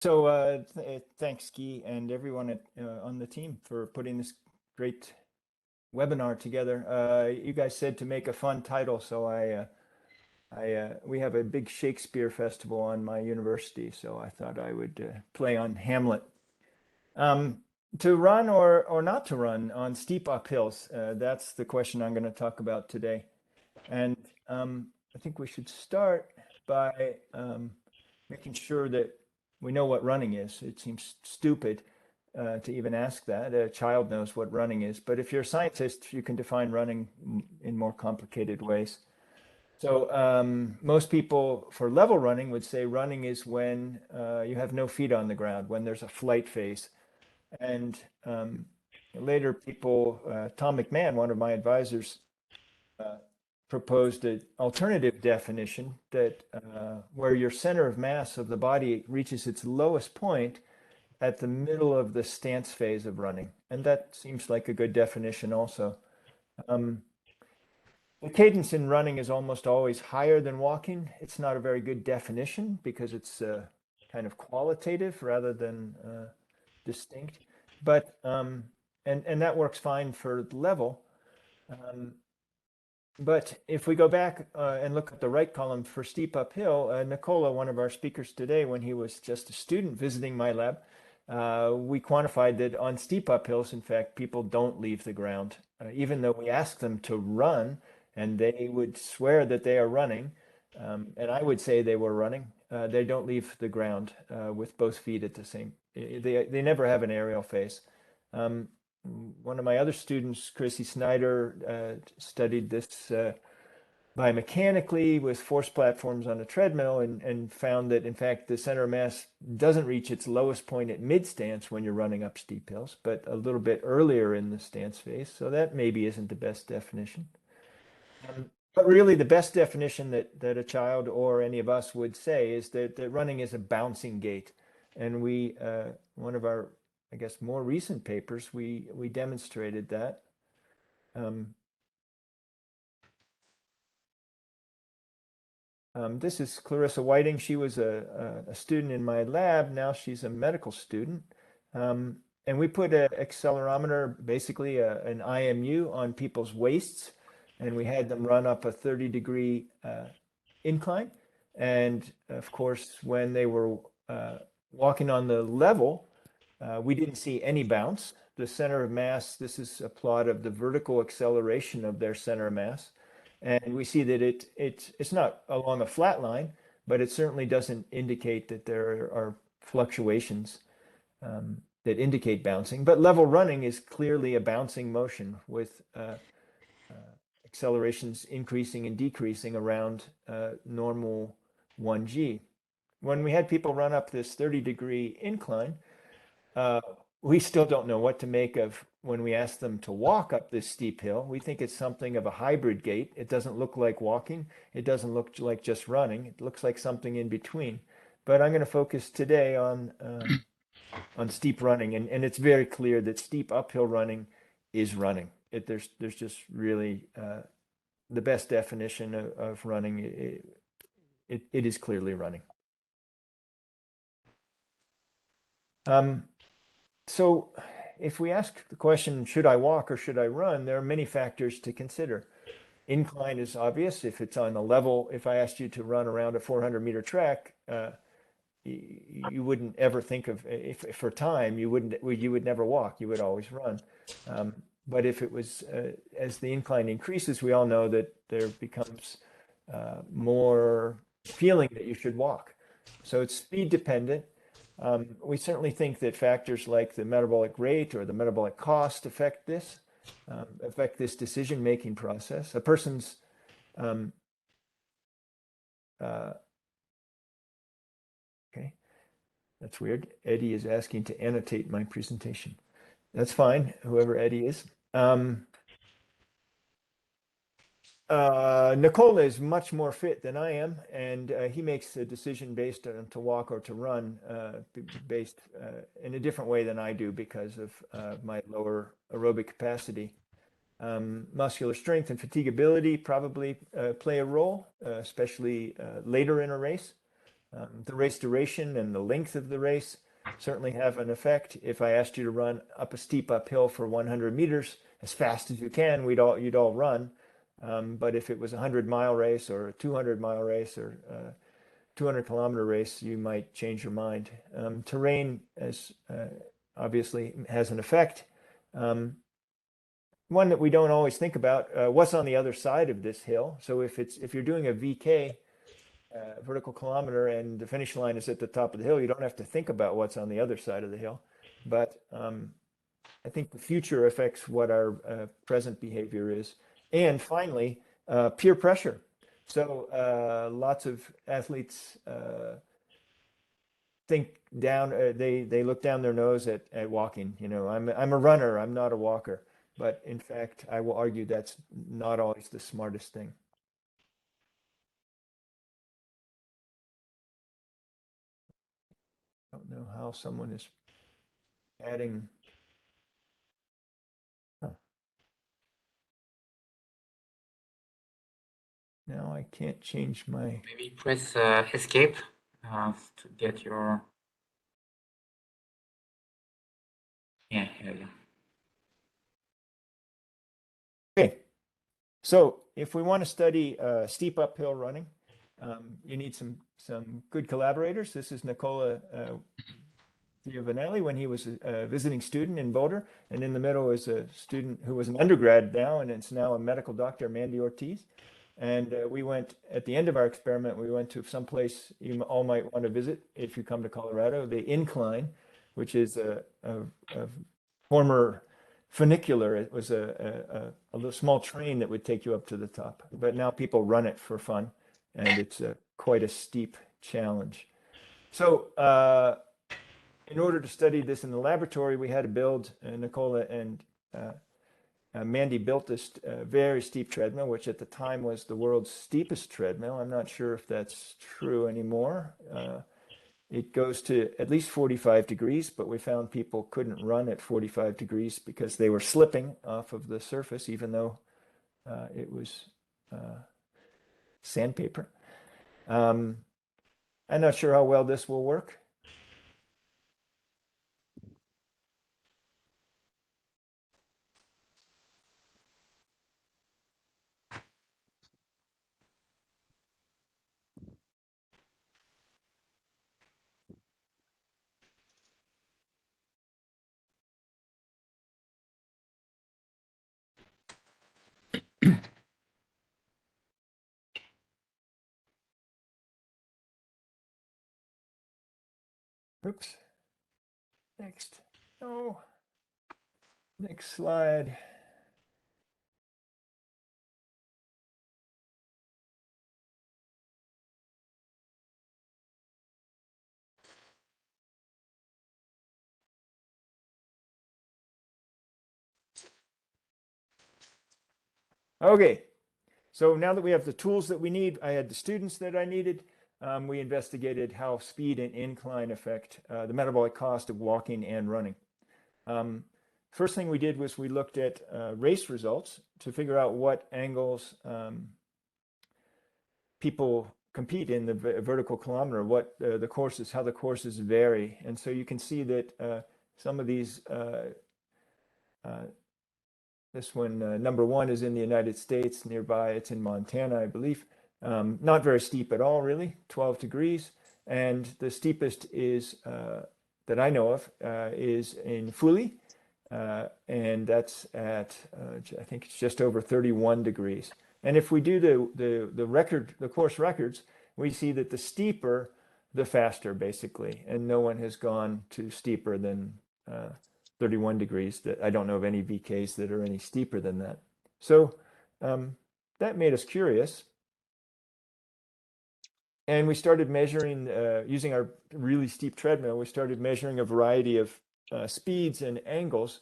Thanks, Guy, and everyone on the team for putting this great webinar together. You guys said to make a fun title, so we have a big Shakespeare festival on my university, so I thought I would play on Hamlet. To run or not to run on steep uphills, that's the question I'm going to talk about today. And I think we should start by making sure that we know what running is. It seems stupid to even ask that. A child knows what running is, but if you're a scientist, you can define running in more complicated ways. So most people for level running would say running is when you have no feet on the ground, when there's a flight phase. And later people, Tom McMahon, one of my advisors, proposed an alternative definition that where your center of mass of the body reaches its lowest point at the middle of the stance phase of running. And that seems like a good definition also. The cadence in running is almost always higher than walking. It's not a very good definition because it's kind of qualitative rather than distinct, but and that works fine for level. But if we go back and look at the right column for steep uphill, Nicola, one of our speakers today, when he was just a student visiting my lab, we quantified that on steep uphills, in fact, people don't leave the ground, even though we ask them to run, and they would swear that they are running, and I would say they were running. They don't leave the ground with both feet at the same. They never have an aerial phase. One of my other students, Chrissy Snyder, studied this biomechanically with force platforms on a treadmill and found that, in fact, the center of mass doesn't reach its lowest point at mid-stance when you're running up steep hills, but a little bit earlier in the stance phase. So that maybe isn't the best definition. But really, the best definition that a child or any of us would say is that running is a bouncing gait. And we, one of our, I guess, more recent papers, we demonstrated that. This is Clarissa Whiting. She was a student in my lab. Now she's a medical student. And we put an accelerometer, basically an IMU, on people's waists. And we had them run up a 30-degree incline. And of course, when they were walking on the level, we didn't see any bounce. The center of mass, this is a plot of the vertical acceleration of their center of mass. And we see that it's not along a flat line, but it certainly doesn't indicate that there are fluctuations that indicate bouncing. But level running is clearly a bouncing motion with accelerations increasing and decreasing around normal 1g. When we had people run up this 30-degree incline, we still don't know what to make of when we ask them to walk up this steep hill. We think it's something of a hybrid gait. It doesn't look like walking. It doesn't look like just running. It looks like something in between. But I'm going to focus today on steep running, and it's very clear that steep uphill running is running. There's just really the best definition of running. It is clearly running. So if we ask the question, should I walk or should I run, there are many factors to consider. Incline is obvious. If it's on a level, if I asked you to run around a 400-meter track, you wouldn't ever think of, if for time, you would never walk. You would always run. But if it was, as the incline increases, we all know that there becomes more feeling that you should walk. So it's speed dependent. We certainly think that factors like the metabolic rate or the metabolic cost affect this decision-making process. A person's okay, that's weird. Eddie is asking to annotate my presentation. That's fine, whoever Eddie is. Nicola is much more fit than I am, and he makes a decision based on to walk or to run based in a different way than I do because of my lower aerobic capacity. Muscular strength and fatigability probably play a role, especially later in a race. The race duration and the length of the race certainly have an effect. If I asked you to run up a steep uphill for 100 meters as fast as you can, you'd all run. But if it was a 100-mile race or a 200-mile race or a 200-kilometer race, you might change your mind. Terrain obviously has an effect. One that we don't always think about, what's on the other side of this hill. So if you're doing a VK, vertical kilometer, and the finish line is at the top of the hill, you don't have to think about what's on the other side of the hill. But I think the future affects what our present behavior is. And finally, peer pressure. So lots of athletes think down, they look down their nose at walking. You know, I'm a runner, I'm not a walker. But in fact, I will argue that's not always the smartest thing. I don't know how someone is adding. Huh. Now I can't change my. Maybe press escape to get your. Yeah, here we go. Okay, so if we want to study steep uphill running, you need some good collaborators. This is Nicola Giovanelli when he was a visiting student in Boulder, and in the middle is a student who was an undergrad now, and it's now a medical doctor, Mandy Ortiz. And we went, at the end of our experiment, we went to some place you all might want to visit if you come to Colorado, the Incline, which is a former funicular. It was a little small train that would take you up to the top. But now people run it for fun, and it's quite a steep challenge. So in order to study this in the laboratory, we had to build, Nicola and Mandy built this very steep treadmill, which at the time was the world's steepest treadmill. I'm not sure if that's true anymore. It goes to at least 45 degrees, but we found people couldn't run at 45 degrees because they were slipping off of the surface, even though it was sandpaper. I'm not sure how well this will work. Oops. Next. Oh. Next slide. Okay, so now that we have the tools that we need, I had the students that I needed. We investigated how speed and incline affect the metabolic cost of walking and running. First thing we did was we looked at race results to figure out what angles people compete in the vertical kilometer, what the courses, how the courses vary. And so you can see that some of these, this one, number one is in the United States, nearby it's in Montana, I believe. Not very steep at all, really, 12 degrees. And the steepest is, that I know of, is in Fuli. And that's at, I think it's just over 31 degrees. And if we do the course records, we see that the steeper, the faster, basically. And no one has gone to steeper than 31 degrees. That I don't know of any VKs that are any steeper than that. So that made us curious. And we started measuring, using our really steep treadmill, we started measuring a variety of speeds and angles,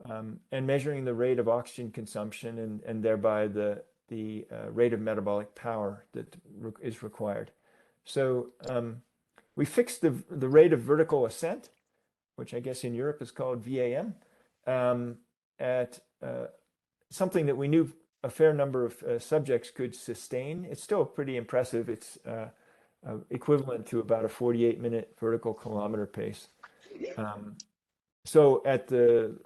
and measuring the rate of oxygen consumption and thereby the rate of metabolic power that is required. So we fixed the rate of vertical ascent, which I guess in Europe is called VAM, at something that we knew a fair number of subjects could sustain. It's still pretty impressive. It's equivalent to about a 48-minute vertical kilometer pace. So at the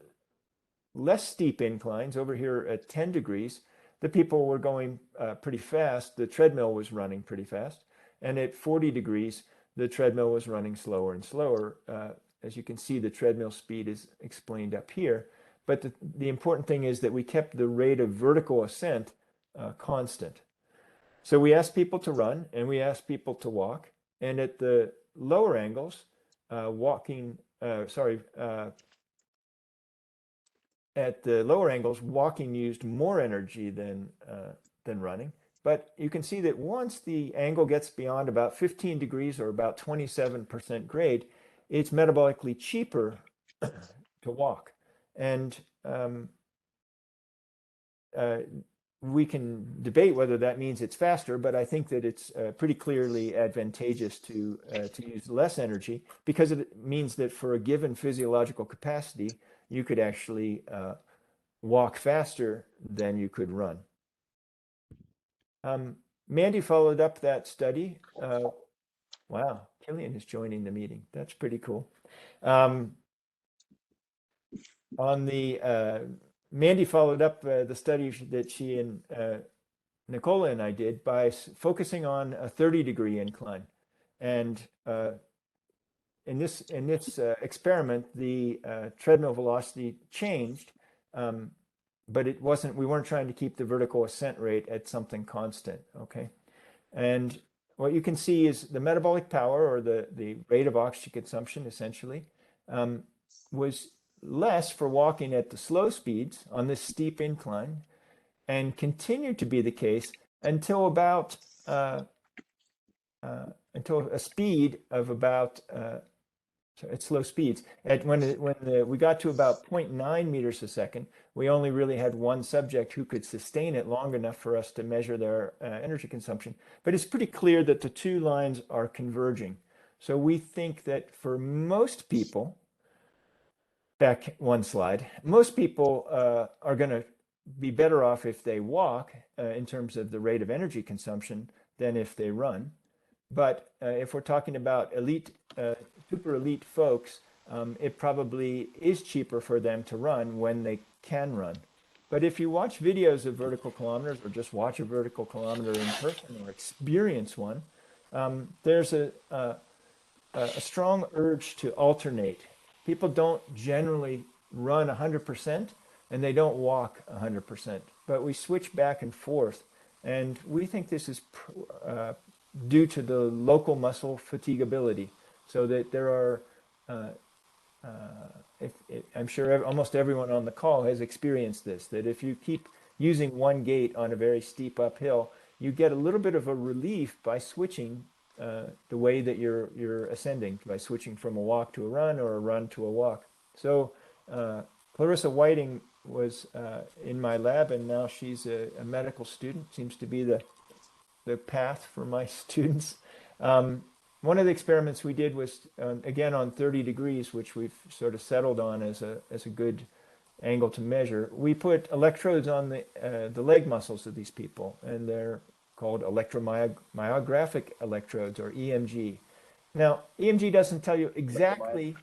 less steep inclines over here at 10 degrees, the people were going pretty fast. The treadmill was running pretty fast. And at 40 degrees, the treadmill was running slower and slower. As you can see, the treadmill speed is explained up here. But the important thing is that we kept the rate of vertical ascent constant. So we asked people to run and we asked people to walk. And at the lower angles, at the lower angles, walking used more energy than running. But you can see that once the angle gets beyond about 15 degrees or about 27% grade, it's metabolically cheaper to walk. And we can debate whether that means it's faster, but I think that it's pretty clearly advantageous to use less energy, because it means that for a given physiological capacity, you could actually walk faster than you could run. Mandy followed up that study. Wow, Killian is joining the meeting. That's pretty cool. Mandy followed up the study that she and Nicola and I did by focusing on a 30-degree incline. And in this experiment, the treadmill velocity changed, but we weren't trying to keep the vertical ascent rate at something constant, okay? And what you can see is the metabolic power, or the rate of oxygen consumption, essentially, was less for walking at the slow speeds on this steep incline, and continued to be the case until about until a speed of about at slow speeds. When we got to about 0.9 meters a second, we only really had one subject who could sustain it long enough for us to measure their energy consumption. But it's pretty clear that the two lines are converging. So we think that for most people, back one slide, most people are going to be better off if they walk in terms of the rate of energy consumption than if they run. But if we're talking about elite, super elite folks, it probably is cheaper for them to run when they can run. But if you watch videos of vertical kilometers, or just watch a vertical kilometer in person or experience one, there's a strong urge to alternate. People don't generally run 100%, and they don't walk 100%, but we switch back and forth. And we think this is due to the local muscle fatigability, so that there are, I'm sure almost everyone on the call has experienced this, that if you keep using one gait on a very steep uphill, you get a little bit of a relief by switching the way that you're ascending, by switching from a walk to a run or a run to a walk. So Clarissa Whiting was in my lab, and now she's a medical student. Seems to be the path for my students. One of the experiments we did was again on 30 degrees, which we've sort of settled on as a good angle to measure. We put electrodes on the leg muscles of these people, and they're called Electromyographic Electrodes, or EMG. Now, EMG doesn't tell you exactly,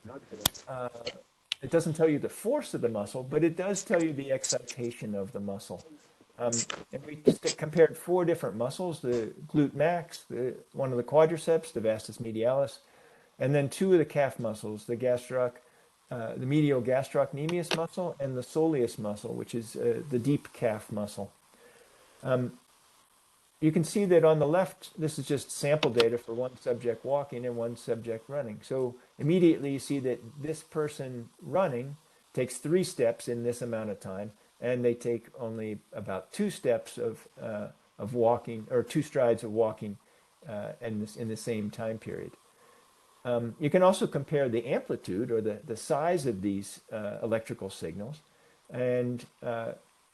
it doesn't tell you the force of the muscle, but it does tell you the excitation of the muscle. And we compared 4 different muscles: the glute max, one of the quadriceps, the vastus medialis, and then 2 of the calf muscles, the medial gastrocnemius muscle and the soleus muscle, which is the deep calf muscle. You can see that on the left, this is just sample data for one subject walking and one subject running. So immediately you see that this person running takes 3 steps in this amount of time, and they take only about 2 steps of walking, or 2 strides of walking in the same time period. You can also compare the amplitude, or the size of these electrical signals, and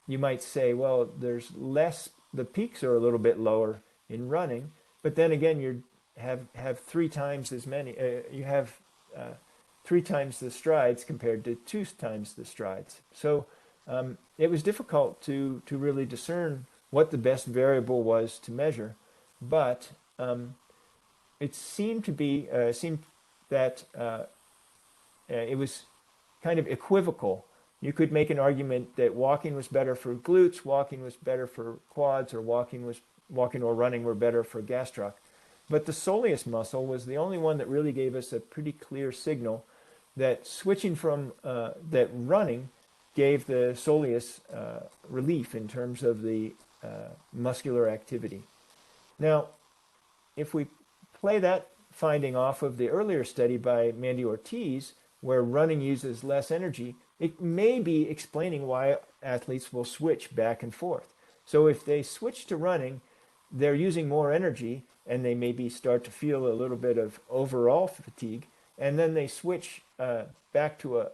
you might say, well, there's less, the peaks are a little bit lower in running, but then again, you have 3 times as many, you have 3 times the strides compared to 2 times the strides. So it was difficult to really discern what the best variable was to measure, but it seemed to be seemed that it was kind of equivocal. You could make an argument that walking was better for glutes, walking was better for quads, or walking or running were better for gastroc. But the soleus muscle was the only one that really gave us a pretty clear signal that switching from that running gave the soleus relief in terms of the muscular activity. Now, if we play that finding off of the earlier study by Mandy Ortiz, where running uses less energy, it may be explaining why athletes will switch back and forth. So if they switch to running, they're using more energy and they maybe start to feel a little bit of overall fatigue, and then they switch back to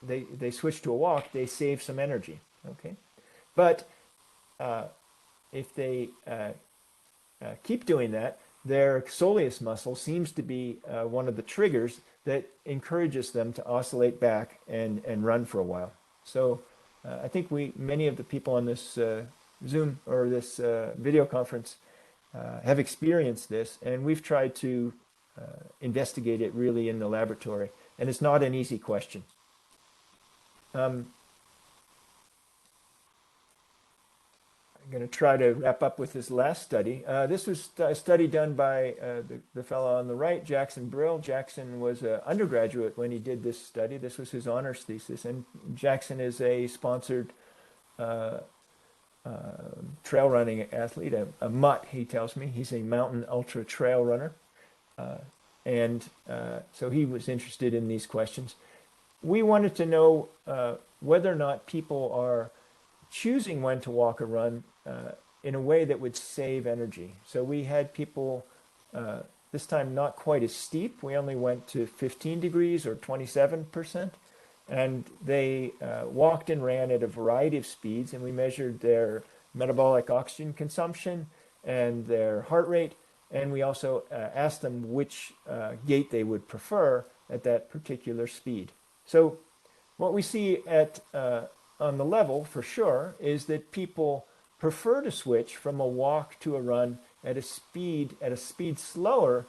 they switch to a walk, they save some energy. Okay, but if they keep doing that, their soleus muscle seems to be one of the triggers that encourages them to oscillate back and run for a while. So I think many of the people on this Zoom or this video conference have experienced this, and we've tried to investigate it really in the laboratory, and it's not an easy question. I'm going to try to wrap up with this last study. This was a study done by the fellow on the right, Jackson Brill. Jackson was an undergraduate when he did this study. This was his honors thesis, and Jackson is a sponsored trail running athlete, a mutt, he tells me. He's a mountain ultra trail runner. So he was interested in these questions. We wanted to know whether or not people are choosing when to walk or run in a way that would save energy. So we had people, this time not quite as steep. We only went to 15 degrees or 27%. And they walked and ran at a variety of speeds, and we measured their metabolic oxygen consumption and their heart rate. And we also asked them which gait they would prefer at that particular speed. So what we see on the level for sure is that people prefer to switch from a walk to a run at a speed slower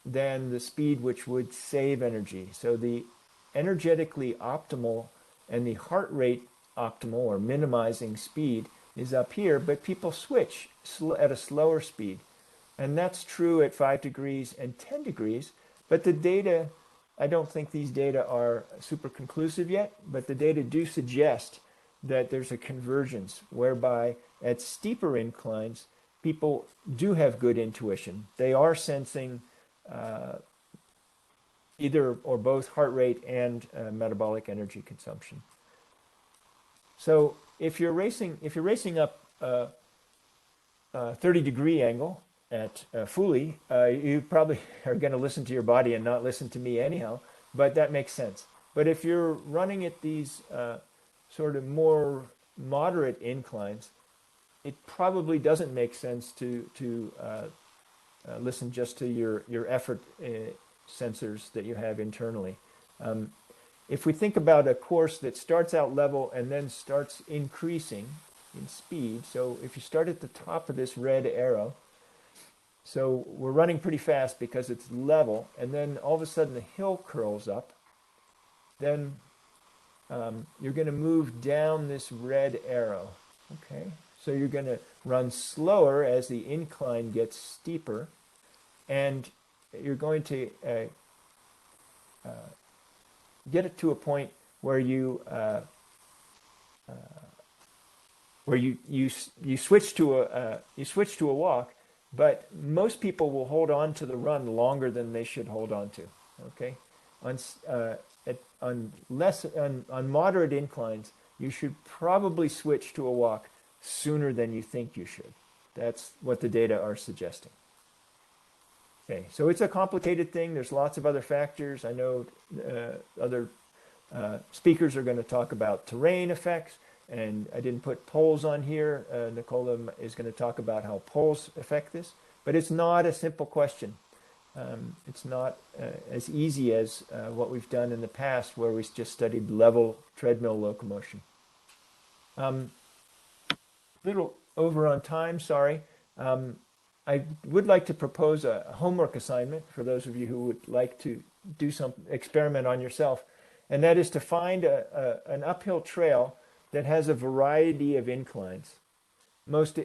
than the speed which would save energy. So the energetically optimal and the heart rate optimal or minimizing speed is up here, but people switch at a slower speed. And that's true at 5 degrees and 10 degrees, but the data, I don't think these data are super conclusive yet, but the data do suggest that there's a convergence whereby at steeper inclines, people do have good intuition. They are sensing either or both heart rate and metabolic energy consumption. So if you're racing up a 30-degree angle at Fully, you probably are going to listen to your body and not listen to me anyhow, but that makes sense. But if you're running at these sort of more moderate inclines, it probably doesn't make sense to listen just to your effort sensors that you have internally. If we think about a course that starts out level and then starts increasing in speed, so if you start at the top of this red arrow, so we're running pretty fast because it's level, and then all of a sudden the hill curls up, then you're going to move down this red arrow, okay? So you're going to run slower as the incline gets steeper, and you're going to get it to a point where you switch to a walk, but most people will hold on to the run longer than they should hold on to. Okay, on moderate inclines, you should probably switch to a walk sooner than you think you should. That's what the data are suggesting. Okay, so it's a complicated thing. There's lots of other factors. I know other speakers are going to talk about terrain effects, and I didn't put poles on here. Nicola is going to talk about how poles affect this, but it's not a simple question. It's not as easy as what we've done in the past, where we just studied level treadmill locomotion. Little over on time, sorry. I would like to propose a homework assignment for those of you who would like to do some experiment on yourself, and that is to find an uphill trail that has a variety of inclines. Most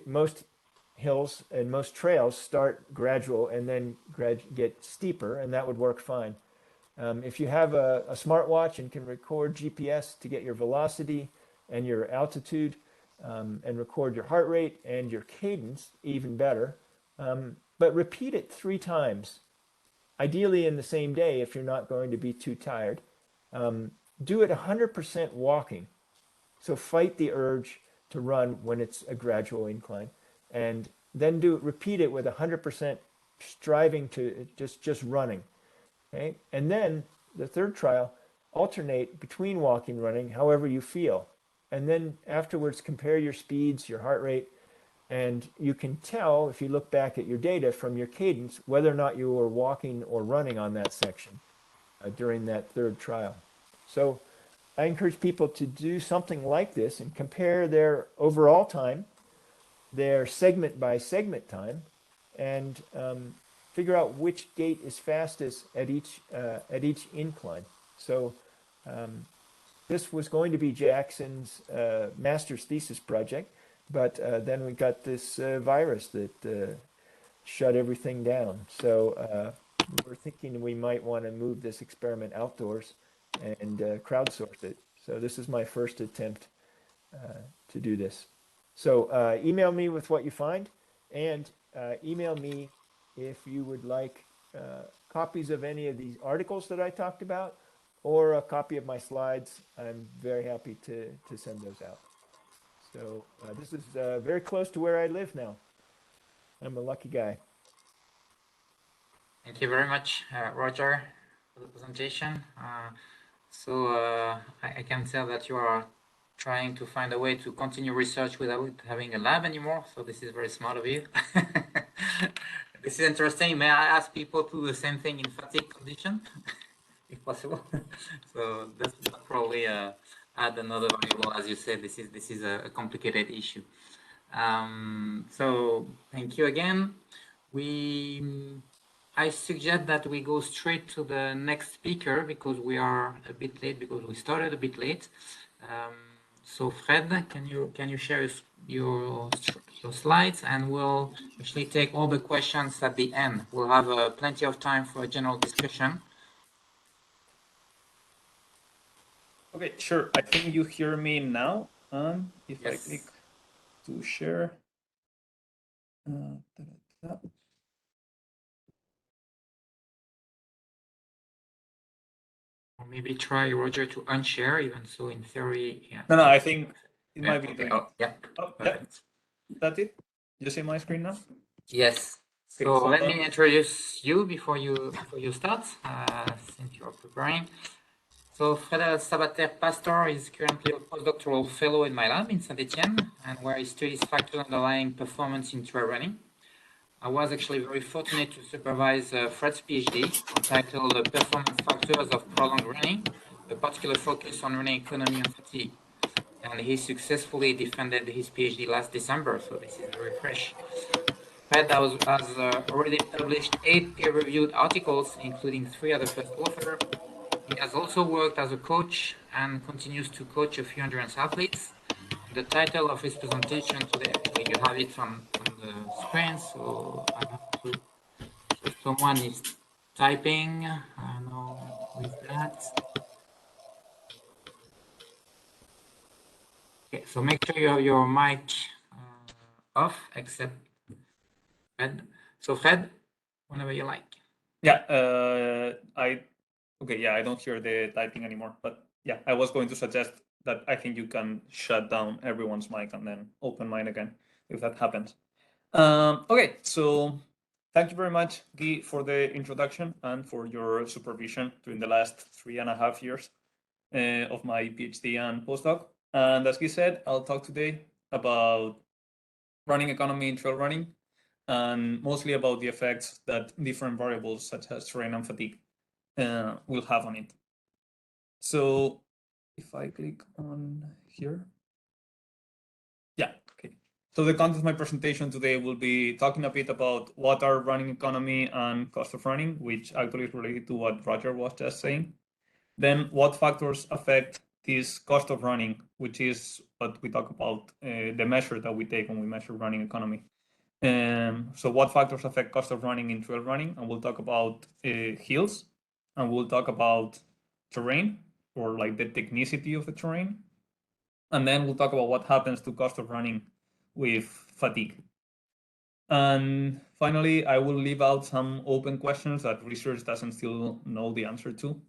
hills and most trails start gradual and then get steeper, and that would work fine. If you have a smartwatch and can record GPS to get your velocity and your altitude, and record your heart rate and your cadence, even better. But repeat it 3 times, ideally in the same day if you're not going to be too tired. Do it 100% walking. So fight the urge to run when it's a gradual incline, and then repeat it with 100% striving to just running. Okay, and then the third trial, alternate between walking and running, however you feel, and then afterwards compare your speeds, your heart rate, and you can tell if you look back at your data from your cadence whether or not you were walking or running on that section during that third trial. So I encourage people to do something like this and compare their overall time, their segment by segment time, and figure out which gait is fastest at each incline. So this was going to be Jackson's master's thesis project, but then we got this virus that shut everything down. So we're thinking we might want to move this experiment outdoors and crowdsource it. So this is my first attempt to do this. So email me with what you find, and email me if you would like copies of any of these articles that I talked about, or a copy of my slides. I'm very happy to send those out. So this is very close to where I live now. I'm a lucky guy. Thank you very much, Roger, for the presentation. I can tell that you are trying to find a way to continue research without having a lab anymore. So this is very smart of you. This is interesting. May I ask people to do the same thing in fatigue condition, if possible? So that's probably add another variable. As you said, this is a complicated issue. So thank you again. I suggest that we go straight to the next speaker because we are a bit late, because we started a bit late. So Fred, can you share your slides, and we'll actually take all the questions at the end. We'll have plenty of time for a general discussion. Okay, sure. I think you hear me now. If Yes. I click to share. Or maybe try, Roger, to unshare, even so in theory. Yeah. No, I think it might be Okay. doing. Oh, yeah. Oh, yeah. That's it. You see my screen now? Yes. Okay, So let me introduce you before you start, since you are preparing. So Fred Sabater-Pastor is currently a postdoctoral fellow in my lab in Saint-Etienne, and where he studies factors underlying performance in trail running. I was actually very fortunate to supervise Fred's PhD, entitled Performance Factors of Prolonged Running, a particular focus on running economy and fatigue. And he successfully defended his PhD last December, so this is very fresh. Fred has already published 8 peer-reviewed articles, including 3 as the first author. He has also worked as a coach and continues to coach a few endurance athletes. The title of his presentation today, actually you have it on the screen, so I have to, so someone is typing, I don't know who is that. Okay, so make sure you have your mic off, except Fred. So Fred, whenever you like. Yeah, I don't hear the typing anymore, but yeah, I was going to suggest that I think you can shut down everyone's mic and then open mine again if that happens. Okay, so thank you very much, Guy, for the introduction and for your supervision during the last 3.5 years of my PhD and postdoc. And as Guy said, I'll talk today about running economy in trail running, and mostly about the effects that different variables such as terrain and fatigue will have on it. So if I click on here, yeah, okay. So the content of my presentation today will be talking a bit about what are running economy and cost of running, which actually is related to what Roger was just saying. Then what factors affect this cost of running, which is what we talk about, the measure that we take when we measure running economy. So what factors affect cost of running in trail running? And we'll talk about hills, and we'll talk about terrain, or like the technicity of the terrain. And then we'll talk about what happens to cost of running with fatigue. And finally, I will leave out some open questions that research doesn't still know the answer to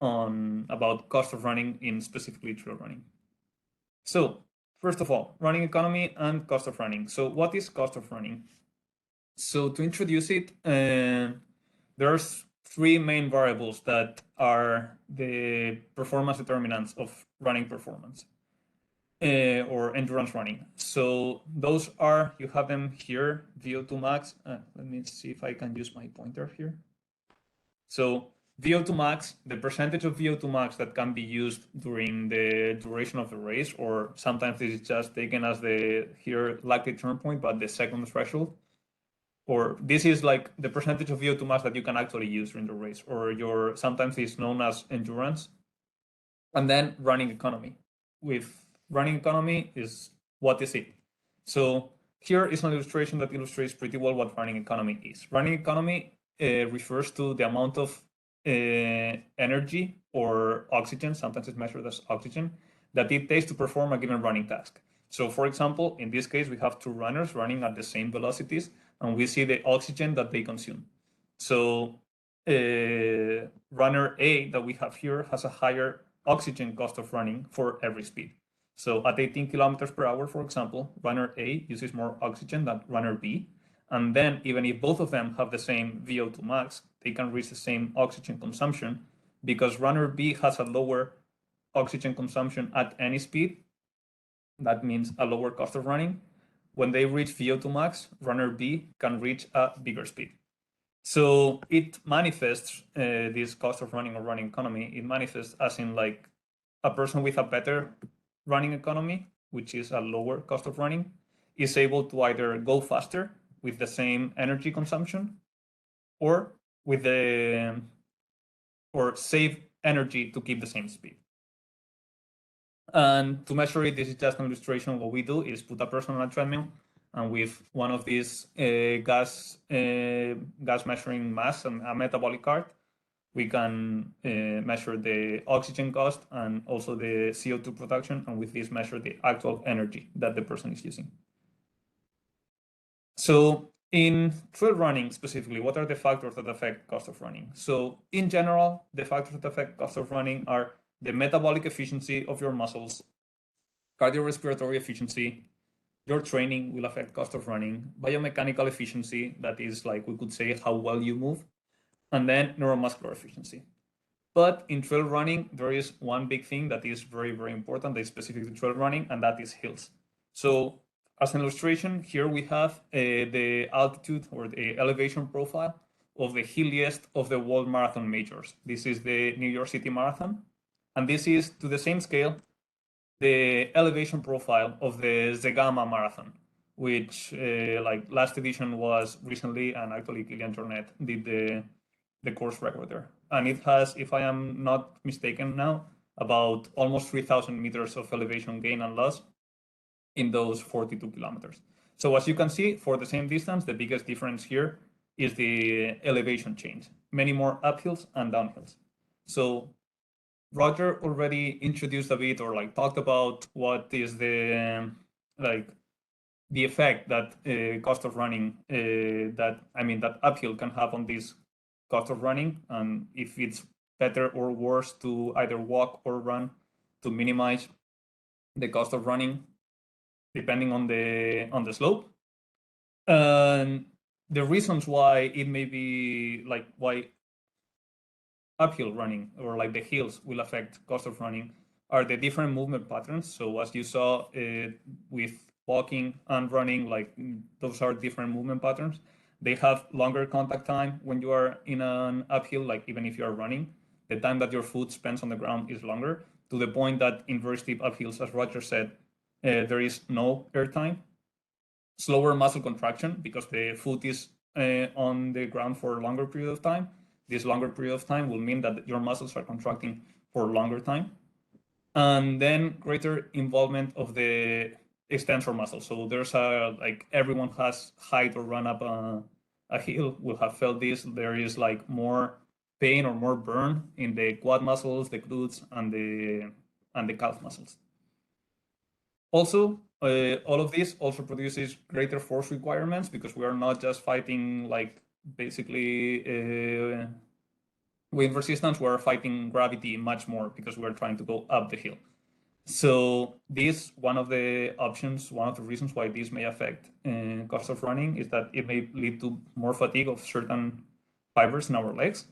about cost of running in specifically trail running. So first of all, running economy and cost of running. So what is cost of running? So to introduce it, there's three main variables that are the performance determinants of running performance. Or endurance running. So those are, you have them here, Vo2 Max. Let me see if I can use my pointer here. So Vo2 Max, the percentage of Vo2 Max that can be used during the duration of the race, or sometimes this is just taken as the here likely turn point, but the second threshold. Or this is like the percentage of Vo2 Max that you can actually use during the race, or sometimes it's known as endurance. And then running economy. With running economy is what is it? So here is an illustration that illustrates pretty well what running economy is. Running economy refers to the amount of energy or oxygen, sometimes it's measured as oxygen, that it takes to perform a given running task. So for example, in this case, we have two runners running at the same velocities, and we see the oxygen that they consume. So runner A that we have here has a higher oxygen cost of running for every speed. So at 18 kilometers per hour, for example, runner A uses more oxygen than runner B. And then even if both of them have the same Vo2 max, they can reach the same oxygen consumption because runner B has a lower oxygen consumption at any speed. That means a lower cost of running. When they reach Vo2 max, runner B can reach a bigger speed. So it manifests this cost of running or running economy. It manifests as in like a person with a better running economy, which is a lower cost of running, is able to either go faster with the same energy consumption, or with or save energy to keep the same speed. And to measure it, this is just an illustration. What we do is put a person on a treadmill, and with one of these gas measuring mass and a metabolic card, we can measure the oxygen cost and also the CO2 production, and with this measure the actual energy that the person is using. So in trail running specifically, what are the factors that affect cost of running? So in general, the factors that affect cost of running are the metabolic efficiency of your muscles, cardiorespiratory efficiency, your training will affect cost of running, biomechanical efficiency, that is like we could say how well you move, and then neuromuscular efficiency. But in trail running, there is one big thing that is very, very important that is specific to trail running, and that is hills. So as an illustration, here we have the altitude or the elevation profile of the hilliest of the world marathon majors. This is the New York City Marathon, and this is to the same scale the elevation profile of the Zegama Marathon, which like last edition was recently, and actually Kilian Jornet did the course record there. And it has, if I am not mistaken now, about almost 3,000 meters of elevation gain and loss in those 42 kilometers. So as you can see, for the same distance, the biggest difference here is the elevation change, many more uphills and downhills. So Roger already introduced a bit or like talked about what is the the effect that cost of running that uphill can have on this cost of running, and if it's better or worse to either walk or run to minimize the cost of running depending on the slope. And the reasons why it may be like why uphill running or like the hills will affect cost of running are the different movement patterns. So as you saw with walking and running, like those are different movement patterns. They have longer contact time when you are in an uphill, like even if you are running, the time that your foot spends on the ground is longer, to the point that in very steep uphills, as Roger said, there is no air time. slower muscle contraction because the foot is on the ground for a longer period of time. This longer period of time will mean that your muscles are contracting for a longer time. And then greater involvement of the extensor muscle. So there's like everyone has hiked or run up a hill will have felt this. There is like more pain or more burn in the quad muscles, the glutes, and the calf muscles. Also, all of this also produces greater force requirements because we are not just fighting like basically wind resistance, we're fighting gravity much more because we're trying to go up the hill. So this, one of the options, one of the reasons why this may affect cost of running is that it may lead to more fatigue of certain fibers in our legs.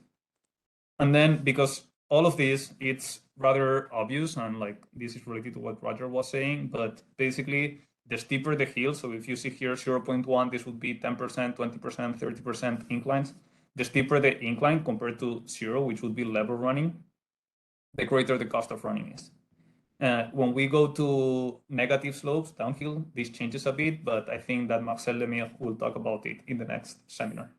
And then because all of this, it's rather obvious, and like this is related to what Roger was saying, but basically the steeper the hill, so if you see here 0.1, this would be 10%, 20%, 30% inclines. The steeper the incline compared to 0, which would be level running, the greater the cost of running is. When we go to negative slopes downhill, this changes a bit, but I think that Marcel Lemire will talk about it in the next seminar.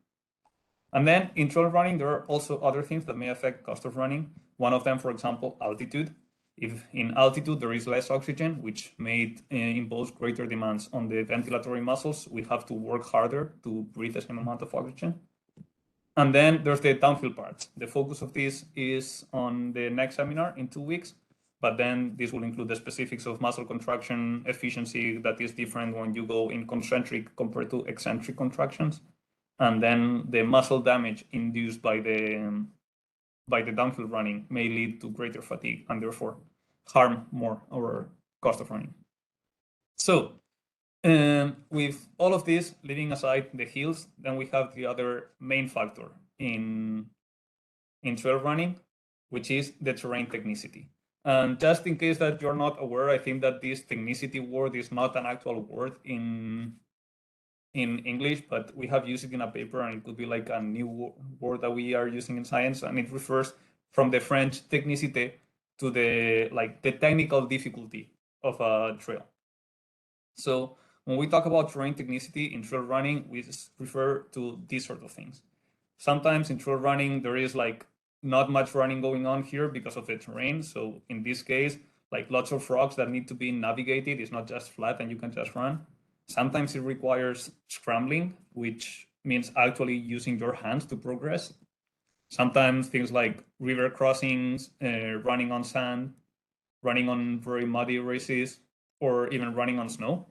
And then in trail running, there are also other things that may affect cost of running. One of them, for example, altitude. If in altitude there is less oxygen, which may impose greater demands on the ventilatory muscles, we have to work harder to breathe the same amount of oxygen. And then there's the downhill parts. The focus of this is on the next seminar in 2 weeks, but then this will include the specifics of muscle contraction efficiency that is different when you go in concentric compared to eccentric contractions. And then the muscle damage induced by the downhill running may lead to greater fatigue and therefore harm more our cost of running. So with all of this, leaving aside the hills, then we have the other main factor in trail running, which is the terrain technicity. And just in case that you're not aware, I think that this technicity word is not an actual word in English, but we have used it in a paper, and it could be like a new word that we are using in science, and it refers from the French technicité to the technical difficulty of a trail. So when we talk about terrain technicity in trail running, we refer to these sort of things. Sometimes in trail running, there is like not much running going on here because of the terrain. So in this case, like lots of rocks that need to be navigated. It's not just flat and you can just run. Sometimes it requires scrambling, which means actually using your hands to progress. Sometimes things like river crossings, running on sand, running on very muddy races, or even running on snow.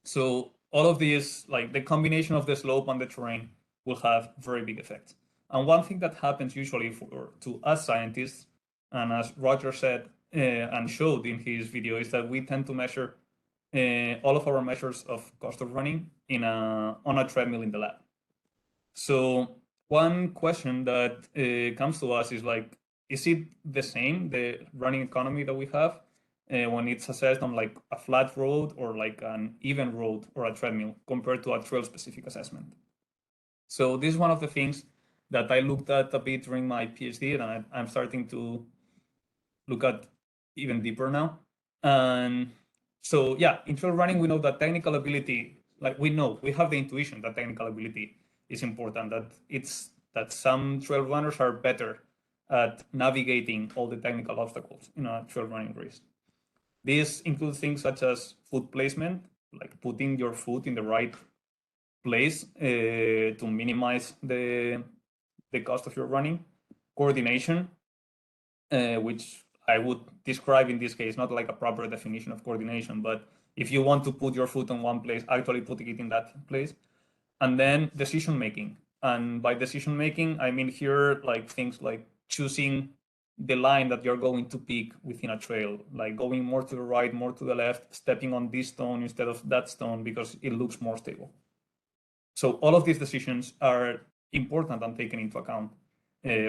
So all of these, like the combination of the slope and the terrain, will have very big effects. And one thing that happens usually to us scientists, and as Roger said and showed in his video, is that we tend to measure all of our measures of cost of running on a treadmill in the lab. So one question that comes to us is like, is it the same, the running economy that we have when it's assessed on like a flat road or like an even road or a treadmill compared to a trail specific assessment? So this is one of the things that I looked at a bit during my PhD, and I'm starting to look at even deeper now. And so yeah, in trail running, we know that technical ability, like we have the intuition that technical ability is important, that some trail runners are better at navigating all the technical obstacles in a trail running race. This includes things such as foot placement, like putting your foot in the right place to minimize the cost of your running, coordination, which I would describe in this case, not like a proper definition of coordination, but if you want to put your foot in one place, actually putting it in that place. And then decision making. And by decision making, I mean here like things like choosing the line that you're going to pick within a trail, like going more to the right, more to the left, stepping on this stone instead of that stone because it looks more stable. So all of these decisions are important and taken into account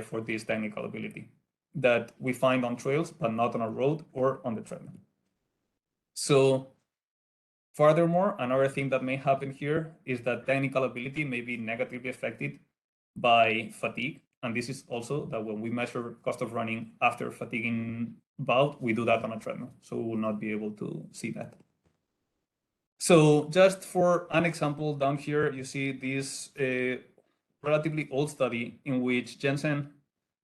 for this technical ability that we find on trails, but not on a road or on the treadmill. So furthermore, another thing that may happen here is that technical ability may be negatively affected by fatigue. And this is also that when we measure cost of running after fatiguing bout, we do that on a treadmill. So we will not be able to see that. So just for an example, down here, you see this relatively old study in which Jensen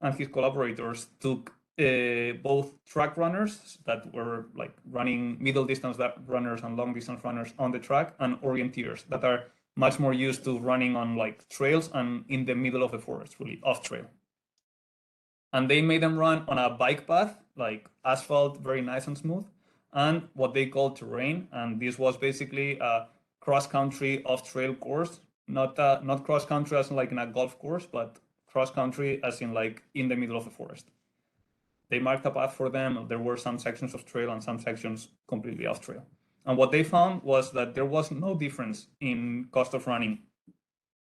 and his collaborators took both track runners that were like running middle distance runners and long distance runners on the track, and orienteers that are much more used to running on like trails and in the middle of the forest, really off trail. And they made them run on a bike path, like asphalt, very nice and smooth, and what they call terrain. And this was basically a cross-country off-trail course, not cross-country as in like in a golf course, but cross-country as in like in the middle of the forest. They marked a path for them. There were some sections of trail and some sections completely off trail. And what they found was that there was no difference in cost of running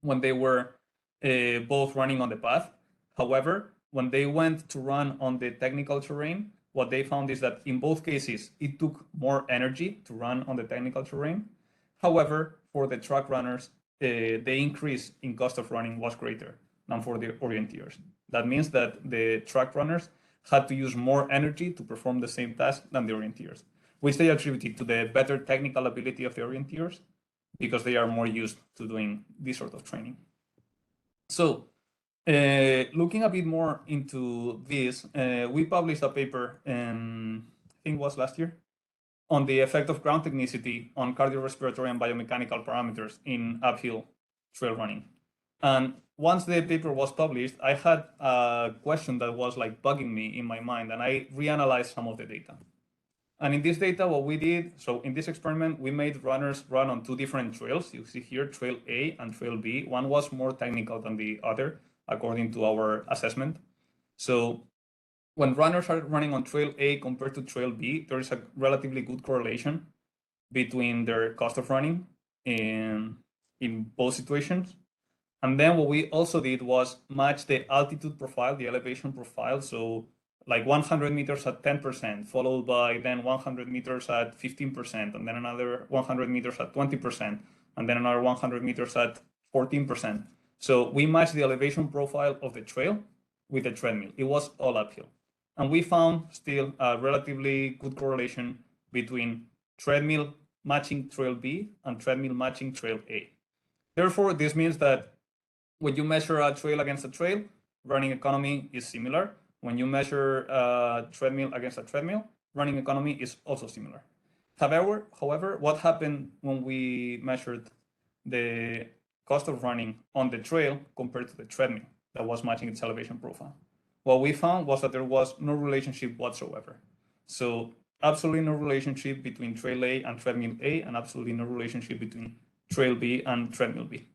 when they were both running on the path. However, when they went to run on the technical terrain, what they found is that in both cases, it took more energy to run on the technical terrain. However, for the track runners, the increase in cost of running was greater than for the orienteers. That means that the track runners had to use more energy to perform the same task than the orienteers, which they attributed to the better technical ability of the orienteers because they are more used to doing this sort of training. So looking a bit more into this, we published a paper, I think it was last year, on the effect of ground technicity on cardiorespiratory and biomechanical parameters in uphill trail running. And once the paper was published, I had a question that was like bugging me in my mind, and I reanalyzed some of the data. And in this data, what we did, so in this experiment, we made runners run on two different trails. You see here, trail A and trail B. One was more technical than the other, according to our assessment. So when runners are running on trail A compared to trail B, there is a relatively good correlation between their cost of running in both situations. And then what we also did was match the altitude profile, the elevation profile. So like 100 meters at 10%, followed by then 100 meters at 15%, and then another 100 meters at 20%, and then another 100 meters at 14%. So we matched the elevation profile of the trail with the treadmill. It was all uphill. And we found still a relatively good correlation between treadmill matching trail B and treadmill matching trail A. Therefore, this means that when you measure a trail against a trail, running economy is similar. When you measure a treadmill against a treadmill, running economy is also similar. However, what happened when we measured the cost of running on the trail compared to the treadmill that was matching its elevation profile? What we found was that there was no relationship whatsoever. So absolutely no relationship between trail A and treadmill A, and absolutely no relationship between trail B and treadmill B,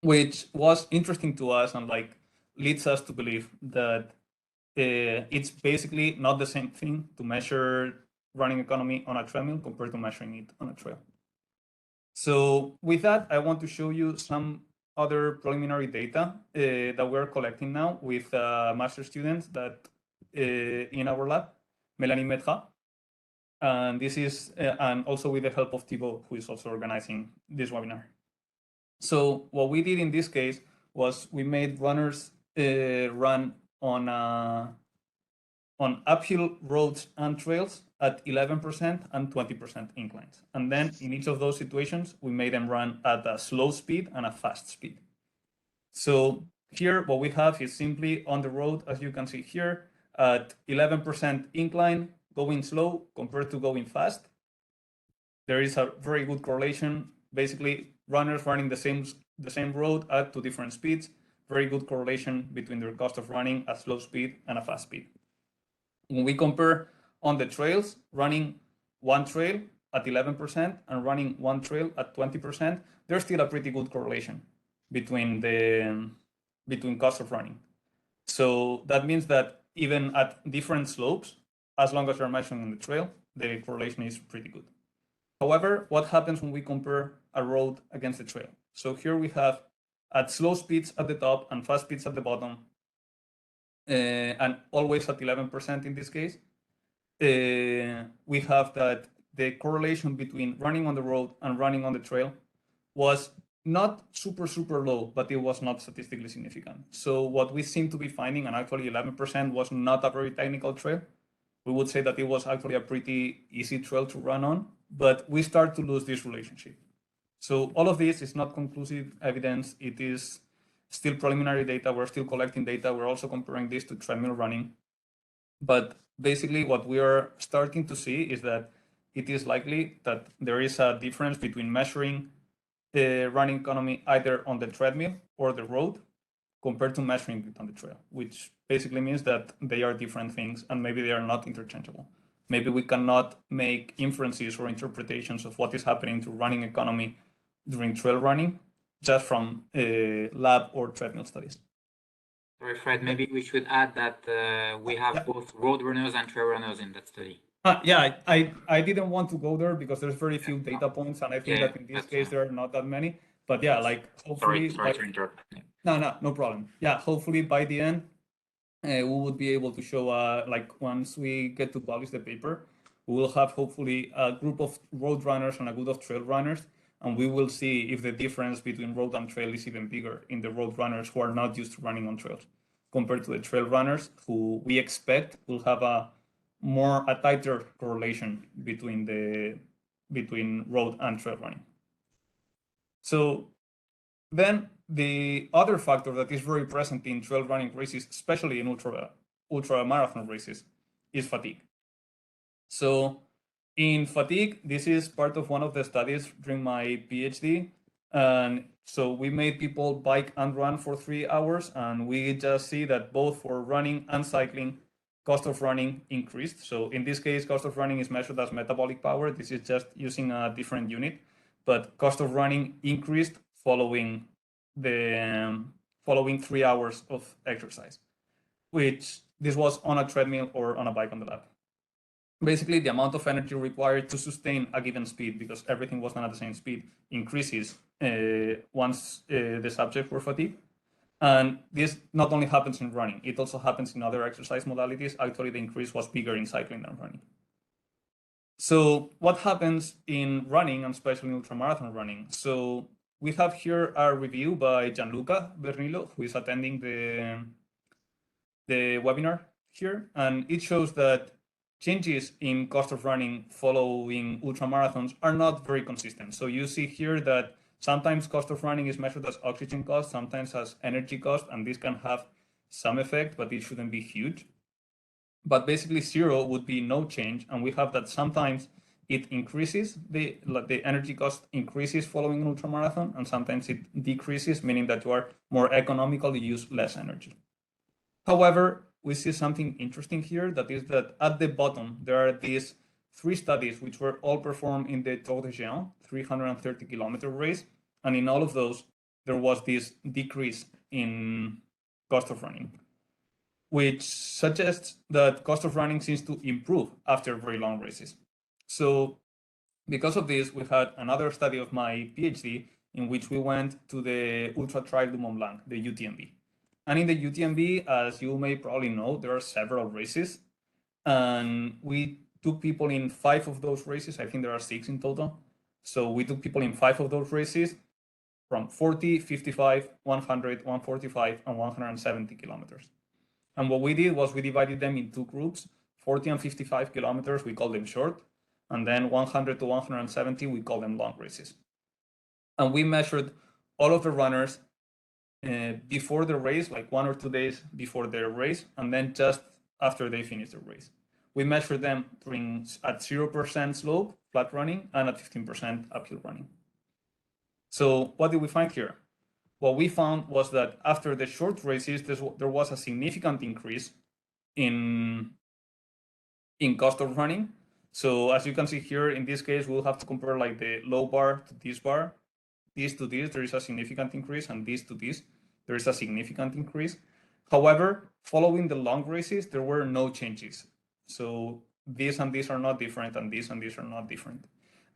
which was interesting to us and like leads us to believe that it's basically not the same thing to measure running economy on a treadmill compared to measuring it on a trail. So with that, I want to show you some other preliminary data that we're collecting now with master students that in our lab, Mélanie Metra. And this is, and also with the help of Thibaut, who is also organizing this webinar. So what we did in this case was we made runners run on uphill roads and trails at 11% and 20% inclines. And then in each of those situations, we made them run at a slow speed and a fast speed. So here, what we have is simply on the road, as you can see here, at 11% incline, going slow compared to going fast. There is a very good correlation. Basically, runners running the same road at two different speeds, very good correlation between their cost of running at slow speed and a fast speed. When we compare on the trails, running one trail at 11% and running one trail at 20%, there's still a pretty good correlation between cost of running. So that means that even at different slopes, as long as you're measuring on the trail, the correlation is pretty good. However, what happens when we compare a road against the trail? So here we have at slow speeds at the top and fast speeds at the bottom, and always at 11% in this case, we have that the correlation between running on the road and running on the trail was not super low, but it was not statistically significant. So what we seem to be finding, and actually 11% was not a very technical trail, we would say that it was actually a pretty easy trail to run on, but we start to lose this relationship. So all of this is not conclusive evidence. It is still preliminary data. We're still collecting data. We're also comparing this to treadmill running. But basically what we are starting to see is that it is likely that there is a difference between measuring the running economy either on the treadmill or the road compared to measuring it on the trail, which basically means that they are different things and maybe they are not interchangeable. Maybe we cannot make inferences or interpretations of what is happening to running economy during trail running just from lab or treadmill studies. Sorry, Fred, maybe we should add that we have both road runners and trail runners in that study. Yeah, I didn't want to go there because there's very few data points, and I think that in this case there are not that many. But yeah, like hopefully. Sorry to interrupt. No problem. Yeah, hopefully by the end we would be able to show like once we get to publish the paper, we will have hopefully a group of road runners and a group of trail runners, and we will see if the difference between road and trail is even bigger in the road runners who are not used to running on trails compared to the trail runners who we expect will have a tighter correlation between road and trail running. So then the other factor that is very present in trail running races, especially in ultra marathon races, is fatigue. So in fatigue, this is part of one of the studies during my PhD. And so we made people bike and run for 3 hours, and we just see that both for running and cycling, cost of running increased. So in this case, cost of running is measured as metabolic power. This is just using a different unit, but cost of running increased following 3 hours of exercise, which this was on a treadmill or on a bike on the lab. Basically, the amount of energy required to sustain a given speed, because everything was not at the same speed, increases once the subjects were fatigued. And this not only happens in running, it also happens in other exercise modalities. Actually, the increase was bigger in cycling than running. So what happens in running, and especially in ultramarathon running? So we have here a review by Gianluca Bernillo, who is attending the webinar here, and it shows that changes in cost of running following ultramarathons are not very consistent. So you see here that sometimes cost of running is measured as oxygen cost, sometimes as energy cost, and this can have some effect, but it shouldn't be huge. But basically 0 would be no change, and we have that sometimes it increases, the energy cost increases following an ultramarathon, and sometimes it decreases, meaning that you are more economical, you use less energy. However, we see something interesting here, that is that at the bottom, there are these 3 studies which were all performed in the Tour de Géant, 330-kilometer race, and in all of those, there was this decrease in cost of running, which suggests that cost of running seems to improve after very long races. So because of this, we had another study of my PhD in which we went to the Ultra Trail du Mont Blanc, the UTMB. And in the UTMB, as you may probably know, there are several races. And we took people in 5 of those races. I think there are 6 in total. So we took people in 5 of those races from 40, 55, 100, 145, and 170 kilometers. And what we did was we divided them in 2 groups, 40 and 55 kilometers, we call them short. And then 100 to 170, we call them long races. And we measured all of the runners before the race, like 1 or 2 days before their race, and then just after they finish the race. We measured them at 0% slope, flat running, and at 15% uphill running. So what did we find here? What we found was that after the short races, there was a significant increase in cost of running. So as you can see here, in this case, we'll have to compare like the low bar to this bar. This to this, there is a significant increase, and this to this, there is a significant increase. However, following the long races, there were no changes. So these and these are not different, and these are not different.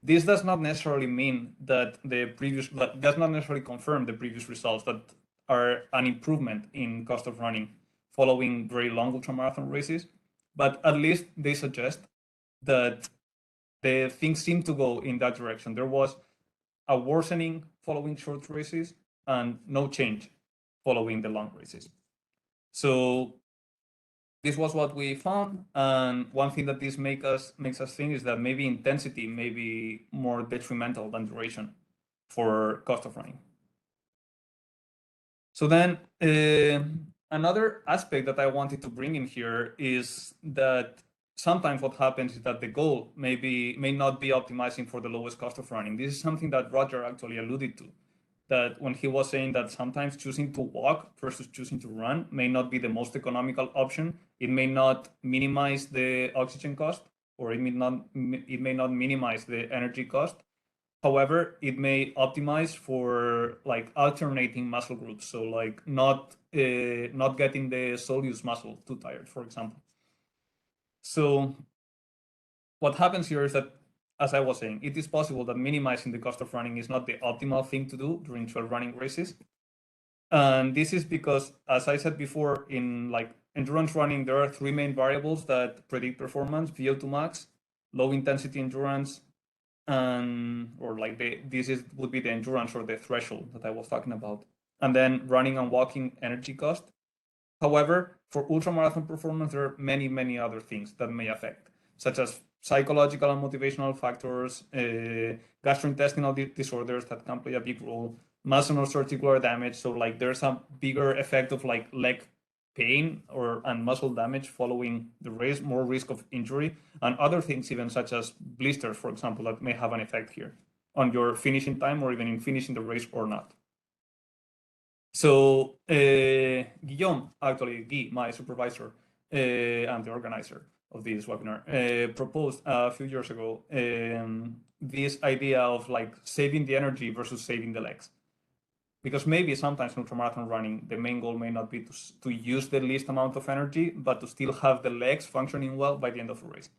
This does not necessarily mean that does not necessarily confirm the previous results that are an improvement in cost of running following very long ultramarathon races, but at least they suggest that the things seem to go in that direction. There was a worsening following short races and no change following the long races. So this was what we found. And one thing that this makes us think is that maybe intensity may be more detrimental than duration for cost of running. So then another aspect that I wanted to bring in here is that sometimes what happens is that the goal may not be optimizing for the lowest cost of running. This is something that Roger actually alluded to, that when he was saying that sometimes choosing to walk versus choosing to run may not be the most economical option. It may not minimize the oxygen cost, or it may not minimize the energy cost. However, it may optimize for like alternating muscle groups. So like not getting the soleus muscle too tired, for example. So what happens here is that, as I was saying, it is possible that minimizing the cost of running is not the optimal thing to do during trail running races. And this is because, as I said before, in like endurance running, there are three main variables that predict performance: Vo2 Max, low intensity endurance, and would be the endurance or the threshold that I was talking about, and then running and walking energy cost. However, for ultramarathon performance, there are many other things that may affect, such as psychological and motivational factors, gastrointestinal disorders that can play a big role, muscle or articular damage. So like there's a bigger effect of like leg pain and muscle damage following the race, more risk of injury, and other things even such as blisters, for example, that may have an effect here on your finishing time or even in finishing the race or not. So Guillaume, actually Guy, my supervisor and the organizer of this webinar, proposed a few years ago this idea of like saving the energy versus saving the legs. Because maybe sometimes in ultramarathon running, the main goal may not be to use the least amount of energy, but to still have the legs functioning well by the end of the race.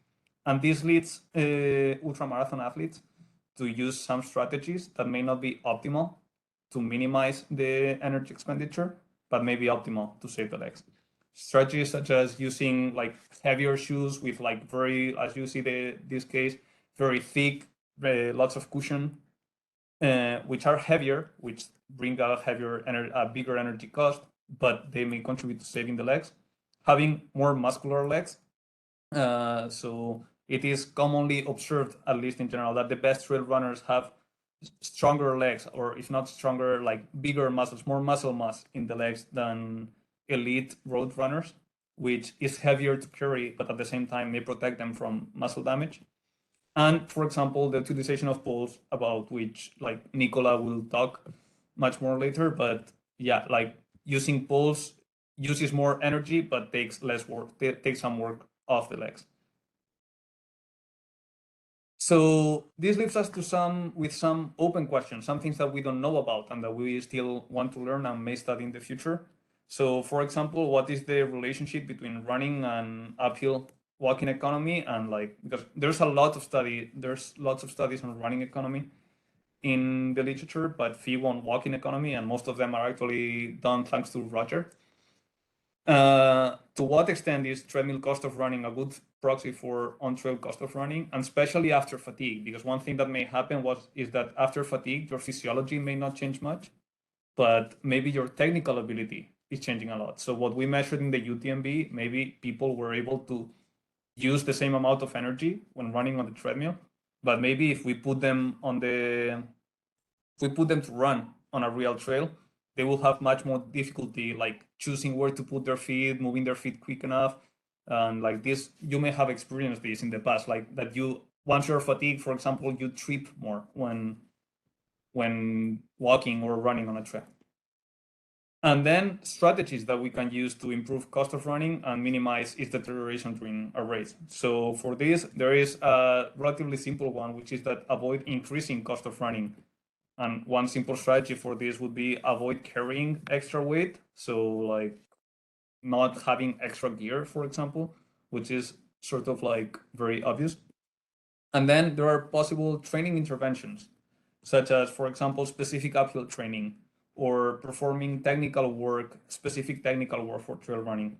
And this leads ultramarathon athletes to use some strategies that may not be optimal to minimize the energy expenditure, but may be optimal to save the legs. Strategies such as using like heavier shoes with like very, as you see this case, very thick, lots of cushion, which are heavier, which bring a bigger energy cost, but they may contribute to saving the legs. Having more muscular legs. So it is commonly observed, at least in general, that the best trail runners have stronger legs, or if not stronger, like bigger muscles, more muscle mass in the legs than elite road runners, which is heavier to carry, but at the same time may protect them from muscle damage. And for example, the utilization of poles, about which like Nicola will talk much more later, but yeah, like using poles uses more energy, but takes less work, takes some work off the legs. So this leaves us to some open questions, some things that we don't know about and that we still want to learn and may study in the future. So for example, what is the relationship between running and uphill walking economy? And like, because there's lots of studies on running economy in the literature, but few on walking economy, and most of them are actually done thanks to Roger. To what extent is treadmill cost of running a good proxy for on-trail cost of running, and especially after fatigue? Because one thing that may happen is that after fatigue, your physiology may not change much, but maybe your technical ability is changing a lot. So what we measured in the UTMB, maybe people were able to use the same amount of energy when running on the treadmill, but maybe if we put them to run on a real trail, they will have much more difficulty like choosing where to put their feet, moving their feet quick enough. And like this, you may have experienced this in the past, like that once you're fatigued, for example, you trip more when walking or running on a trail. And then strategies that we can use to improve cost of running and minimize its deterioration during a race. So for this, there is a relatively simple one, which is that avoid increasing cost of running. And one simple strategy for this would be avoid carrying extra weight. So like not having extra gear, for example, which is sort of like very obvious. And then there are possible training interventions, such as, for example, specific uphill training or performing specific technical work for trail running,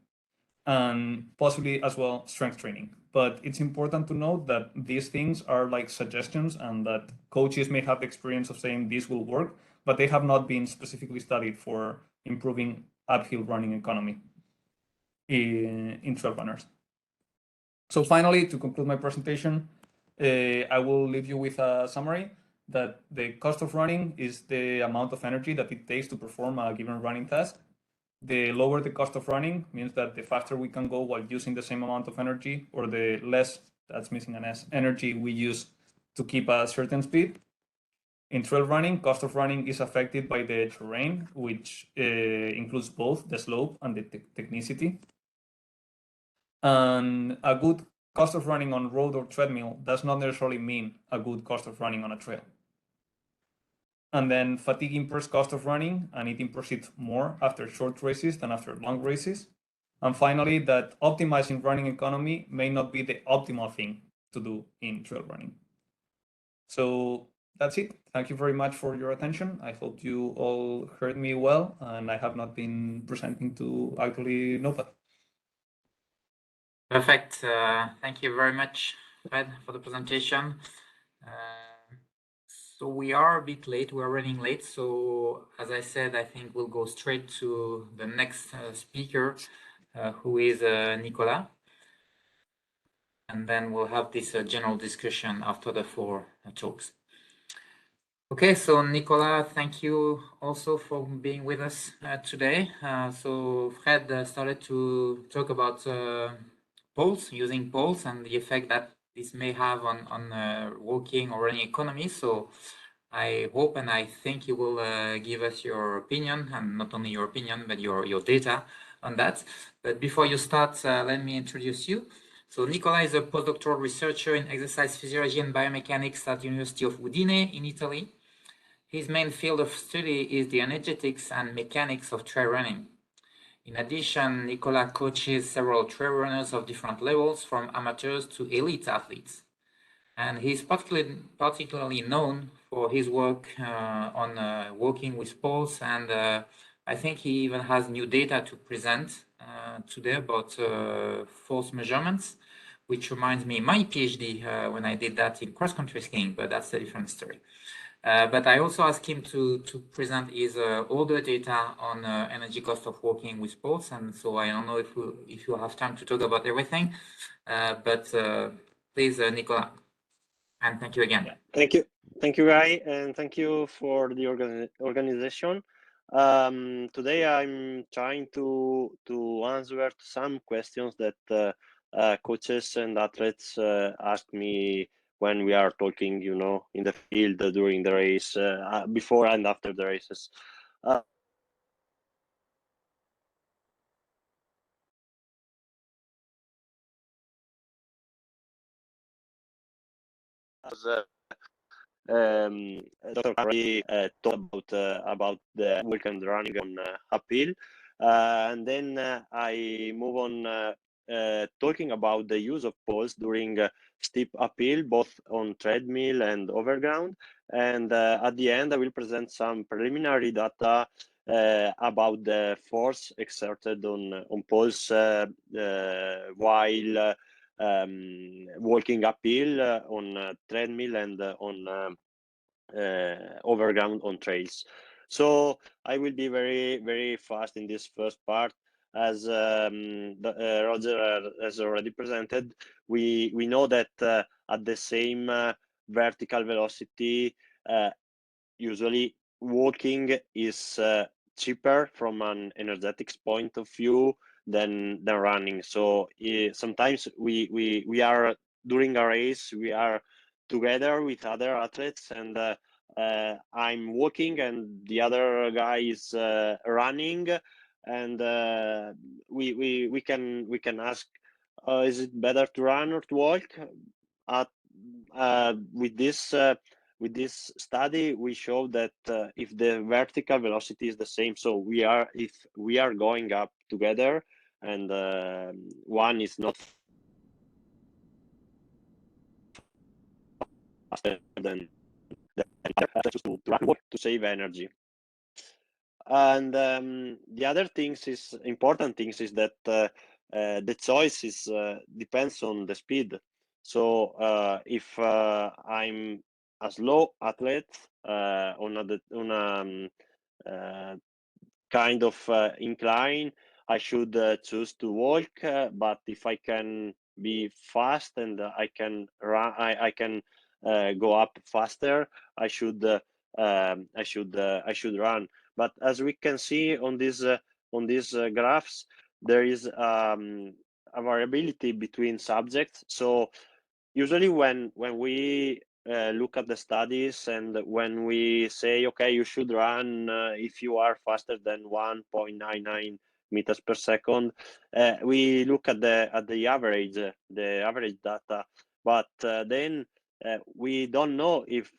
and possibly as well strength training. But it's important to note that these things are like suggestions and that coaches may have the experience of saying this will work, but they have not been specifically studied for improving uphill running economy. in trail runners. So finally, to conclude my presentation, I will leave you with a summary that the cost of running is the amount of energy that it takes to perform a given running task. The lower the cost of running means that the faster we can go while using the same amount of energy, or the less, that's missing an S, energy we use to keep a certain speed. In trail running, cost of running is affected by the terrain, which includes both the slope and the technicity. And a good cost of running on road or treadmill does not necessarily mean a good cost of running on a trail. And then fatigue impairs cost of running, and it impairs it more after short races than after long races. And finally, that optimizing running economy may not be the optimal thing to do in trail running. So that's it. Thank you very much for your attention. I hope you all heard me well, and I have not been presenting to actually nobody. Perfect. Thank you very much, Fred, for the presentation. So we are a bit late. We're running late. So as I said, I think we'll go straight to the next speaker, who is Nicolas. And then we'll have this general discussion after the 4 talks. Okay, so Nicolas, thank you also for being with us today. So Fred started to talk about poles, using poles, and the effect that this may have on walking or running economy. So I hope and I think you will give us your opinion, and not only your opinion, but your data on that. But before you start, let me introduce you. So Nicola is a postdoctoral researcher in exercise physiology and biomechanics at the University of Udine in Italy. His main field of study is the energetics and mechanics of trail running. In addition, Nicola coaches several trail runners of different levels, from amateurs to elite athletes. And he's particularly known for his work on walking with poles, and I think he even has new data to present today about force measurements, which reminds me my PhD when I did that in cross-country skiing, but that's a different story. But I also asked him to present his older data on energy cost of walking with poles, and so I don't know if you have time to talk about everything, but please, Nicola, and thank you again. Thank you, Guy, and thank you for the organization. Today I'm trying to answer some questions that coaches and athletes ask me when we are talking, in the field during the race, before and after the races. Dr. Kram talked about the walk and running on uphill, and then I move on talking about the use of poles during steep uphill, both on treadmill and overground. And at the end, I will present some preliminary data about the force exerted on poles while walking uphill on treadmill and on overground on trails. So I will be very, very fast in this first part. As Roger has already presented, we know that at the same vertical velocity, usually walking is cheaper from an energetics point of view than running. So sometimes we are during a race, we are together with other athletes, and I'm walking and the other guy is running, and we can ask, is it better to run or to walk? With this study, we show that if the vertical velocity is the same, so if we are going up together, and one is not faster than the other, to save energy. And the other important things is that the choice depends on the speed. So if I'm a slow athlete on a kind of incline, I should choose to walk. But if I can be fast and I can run, I can go up faster, I should run. But as we can see on these graphs, there is a variability between subjects. So usually when we look at the studies and when we say, okay, you should run if you are faster than 1.99 meters per second, we look at the average data, but then we don't know if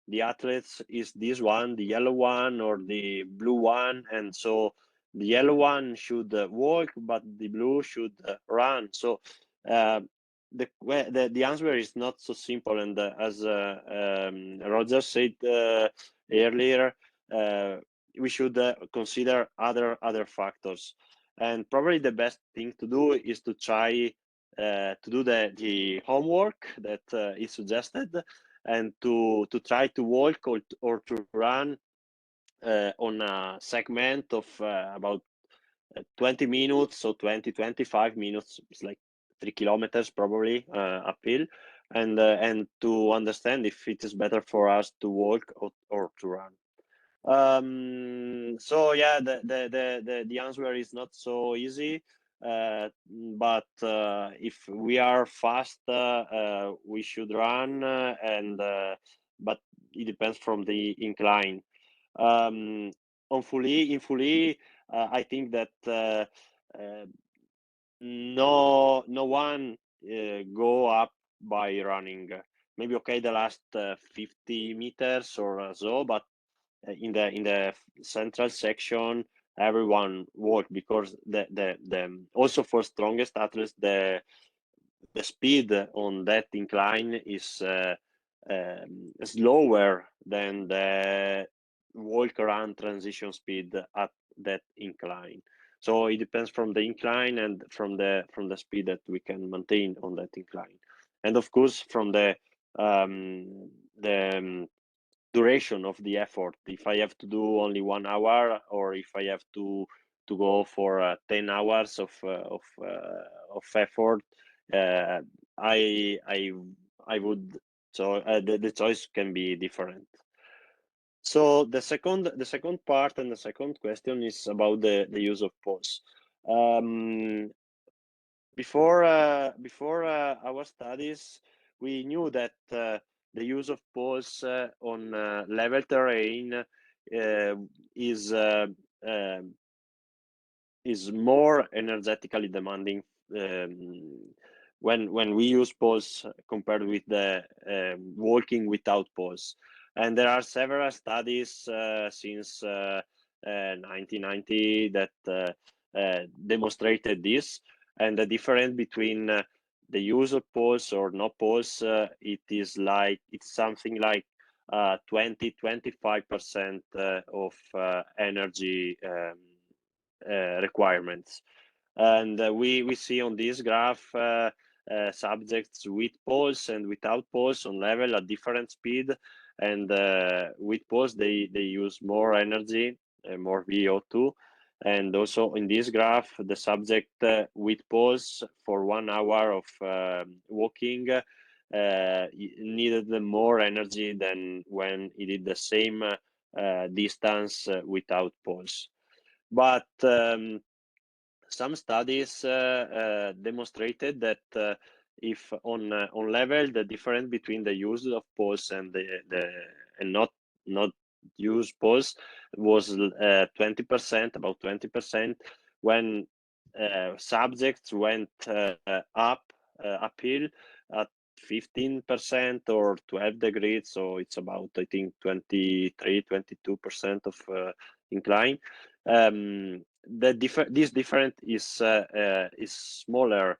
the athletes is this one, the yellow one, or the blue one, and so the yellow one should walk, but the blue should run. So the answer is not so simple, and as Roger said earlier, we should consider other factors, and probably the best thing to do is to try to do the homework that is suggested, and to try to walk or to run on a segment of about 20 minutes, so 20-25 minutes. It's like 3 kilometers probably uphill, and to understand if it is better for us to walk or to run. So yeah, the answer is not so easy, but if we are fast, we should run, but it depends from the incline. In fully, I think that no one go up by running. Maybe okay, the last 50 meters or so, but in the central section, everyone walk, because the also for strongest athletes, the speed on that incline is slower than the walk around transition speed at that incline. So it depends from the incline and from the speed that we can maintain on that incline, and of course from the duration of the effort. If I have to do only 1 hour, or if I have to go for 10 hours of effort, I would. So the choice can be different. So the second part and the second question is about the use of pause. Before our studies, we knew that the use of pause on level terrain is more energetically demanding when we use pause compared with the walking without pause. And there are several studies since 1990 that demonstrated this. And the difference between the use of pause or no pause, it's something like 20-25% of energy requirements. And we see on this graph subjects with pause and without pause on level at different speed, and with pause they use more energy, more Vo2. And also in this graph, the subject with pause for 1 hour of walking needed more energy than when he did the same distance without pause. But some studies demonstrated that if on level, the difference between the use of pause and and not use pause was 20%, about 20%, when subjects went uphill at 15% or 12 degrees. So it's about, I think, 23-22% of incline. This difference is smaller,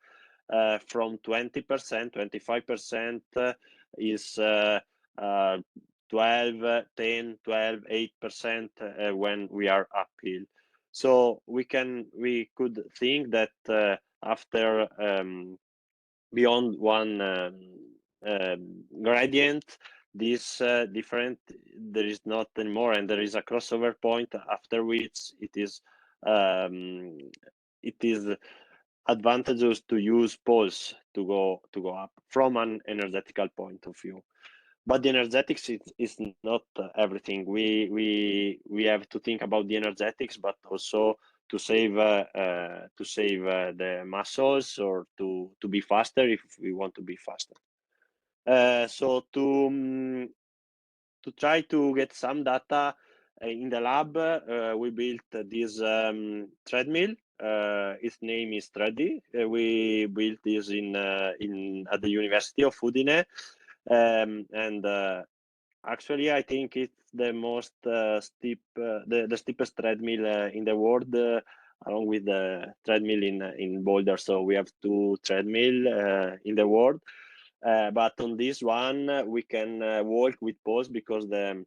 from 20%, 25% is 12, 10, 12, 8% when we are uphill. So we could think that after beyond one gradient, this different, there is not anymore, and there is a crossover point after which it is it is advantageous to use pulse to go up from an energetical point of view. But the energetics is not everything. We have to think about the energetics, but also to save the muscles, or to be faster if we want to be faster. So to try to get some data in the lab, we built this treadmill. Its name is Tready. We built this at the University of Udine, and actually, I think it's the most steep, the steepest treadmill in the world, along with the treadmill in Boulder. So we have 2 treadmill in the world. But on this one, we can walk with pause because the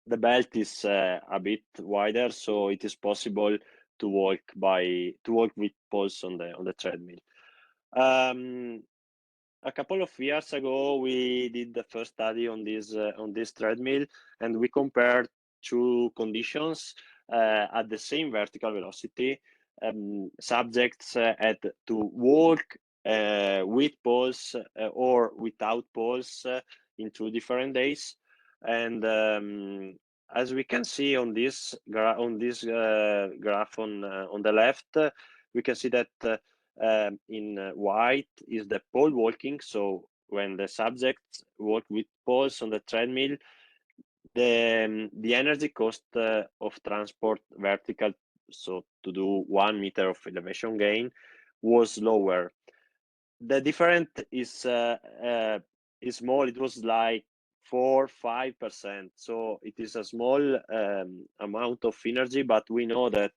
belt is a bit wider, so it is possible to walk with pause on the treadmill. A couple of years ago, we did the first study on this treadmill, and we compared 2 conditions at the same vertical velocity. Subjects had to walk with pause or without pause in 2 different days, and as we can see on this graph on the left, we can see that in white is the pole walking. So when the subjects walk with pause on the treadmill, the energy cost of transport vertical, so to do 1 meter of elevation gain, was lower. The difference is small. It was like 4-5%. So it is a small amount of energy, but we know that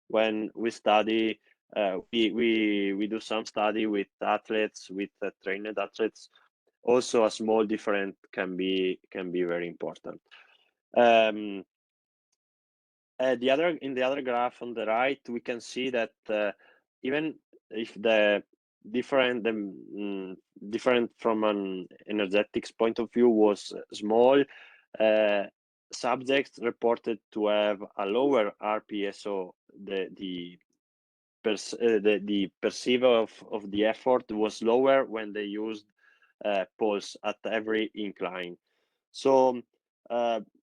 when we study, we do some study with athletes, with trained athletes. Also, a small difference can be very important. In the other graph on the right, we can see that even if the different from an energetics point of view was small, subjects reported to have a lower RPE, so the perceive of the effort was lower when they used pulse at every incline. So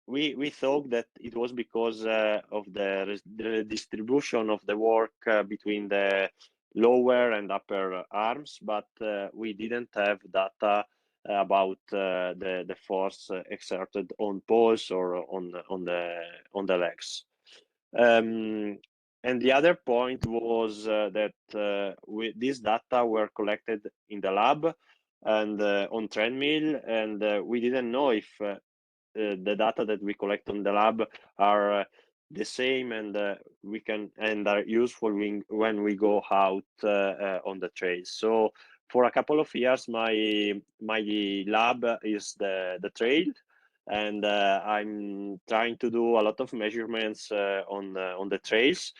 we thought that it was because of the distribution of the work between the lower and upper arms, but we didn't have data about the force exerted on pulse or on the legs. And the other point was that these data were collected in the lab and on treadmill, and we didn't know if the data that we collect on the lab are the same and are useful when we go out on the trails. So for a couple of years, my lab is the trail, and I'm trying to do a lot of measurements on the trails.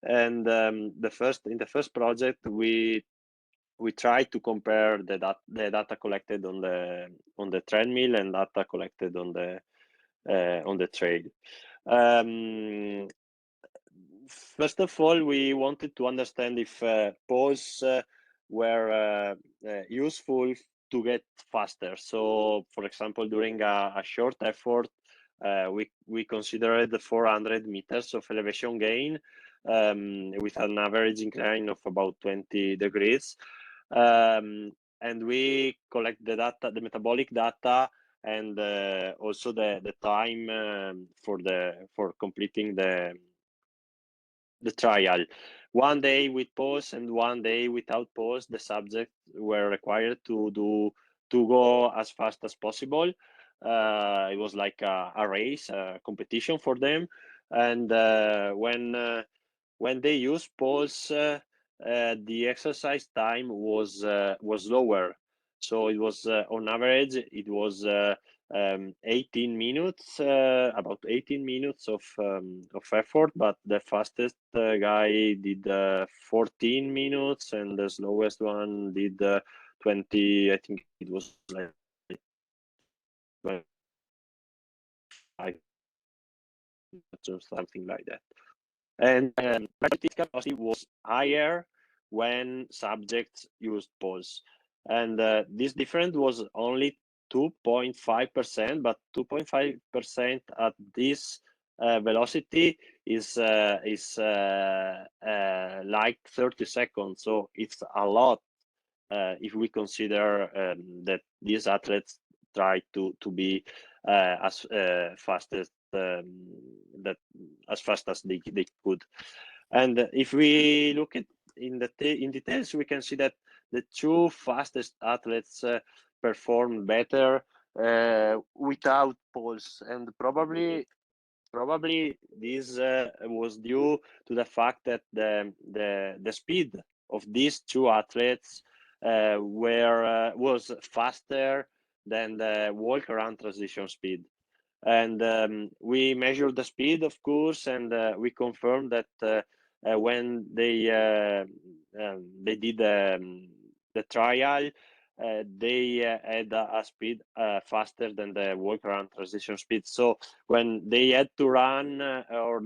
And in the first project, we tried to compare the data collected on the treadmill and data collected on the trail. First of all, we wanted to understand if pause were useful to get faster. So, for example, during a short effort, we considered 400 meters of elevation gain with an average incline of about 20 degrees. And we collect the data, the metabolic data, and also the time for completing the trial. 1 day with pause and 1 day without pause. The subjects were required to go as fast as possible. It was like a race, a competition for them. And when they use pause, the exercise time was lower. So it was on average, it was 18 minutes, about 18 minutes of effort, but the fastest guy did 14 minutes, and the slowest one did 20. I think it was like 25 or something like that. And critical velocity was higher when subjects used pulse. And this difference was only 2.5%, but 2.5% at this velocity is like 30 seconds. So it's a lot if we consider that these athletes try to be as fast as as fast as they could. And if we look at in details, we can see that the two fastest athletes performed better without pulse, and probably this was due to the fact that the speed of these two athletes was faster than the walk around transition speed. And we measured the speed, of course, and we confirmed that when they did the trial, they had a speed faster than the walk around transition speed. So when they had to run or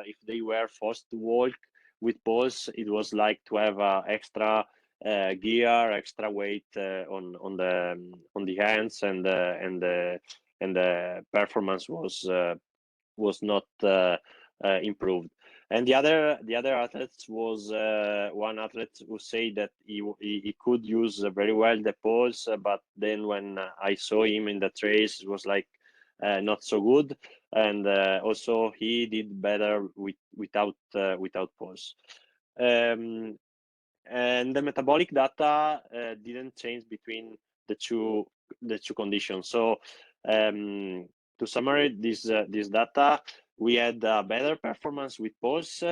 if they were forced to walk with pulse, it was like to have extra gear, extra weight on the hands, and the performance was not improved. And the other athletes was one athlete who said that he could use very well the pulse, but then when I saw him in the trace, it was like not so good. And also he did better without pulse. And the metabolic data didn't change between the two conditions. So to summarize this data, we had better performance with pulse,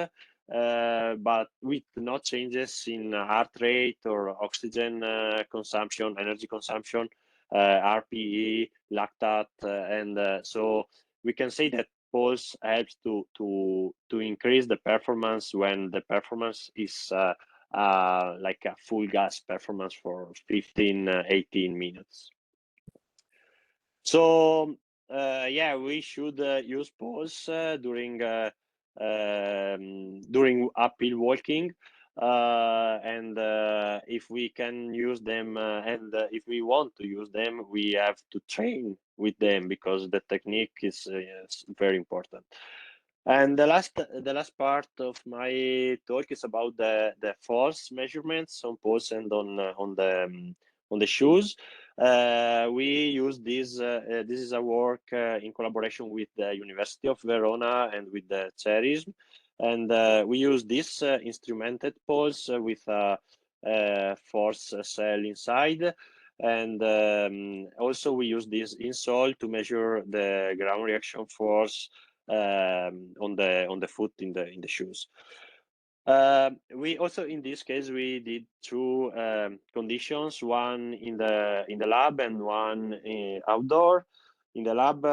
but with no changes in heart rate or oxygen consumption, energy consumption, RPE, lactate, and so we can say that pulse helps to increase the performance when the performance is like a full gas performance for 15, 18 minutes. So yeah, we should use pulse during uphill walking, and if we can use them, and if we want to use them, we have to train with them because the technique is very important. And the last part of my talk is about the force measurements on pulse and on the shoes. We use this. This is a work in collaboration with the University of Verona and with the CERISM, and we use this instrumented pulse with a force cell inside. And also we use this insole to measure the ground reaction force on the foot in the shoes. We also, in this case, we did two conditions: one in the lab and one outdoor. In the lab,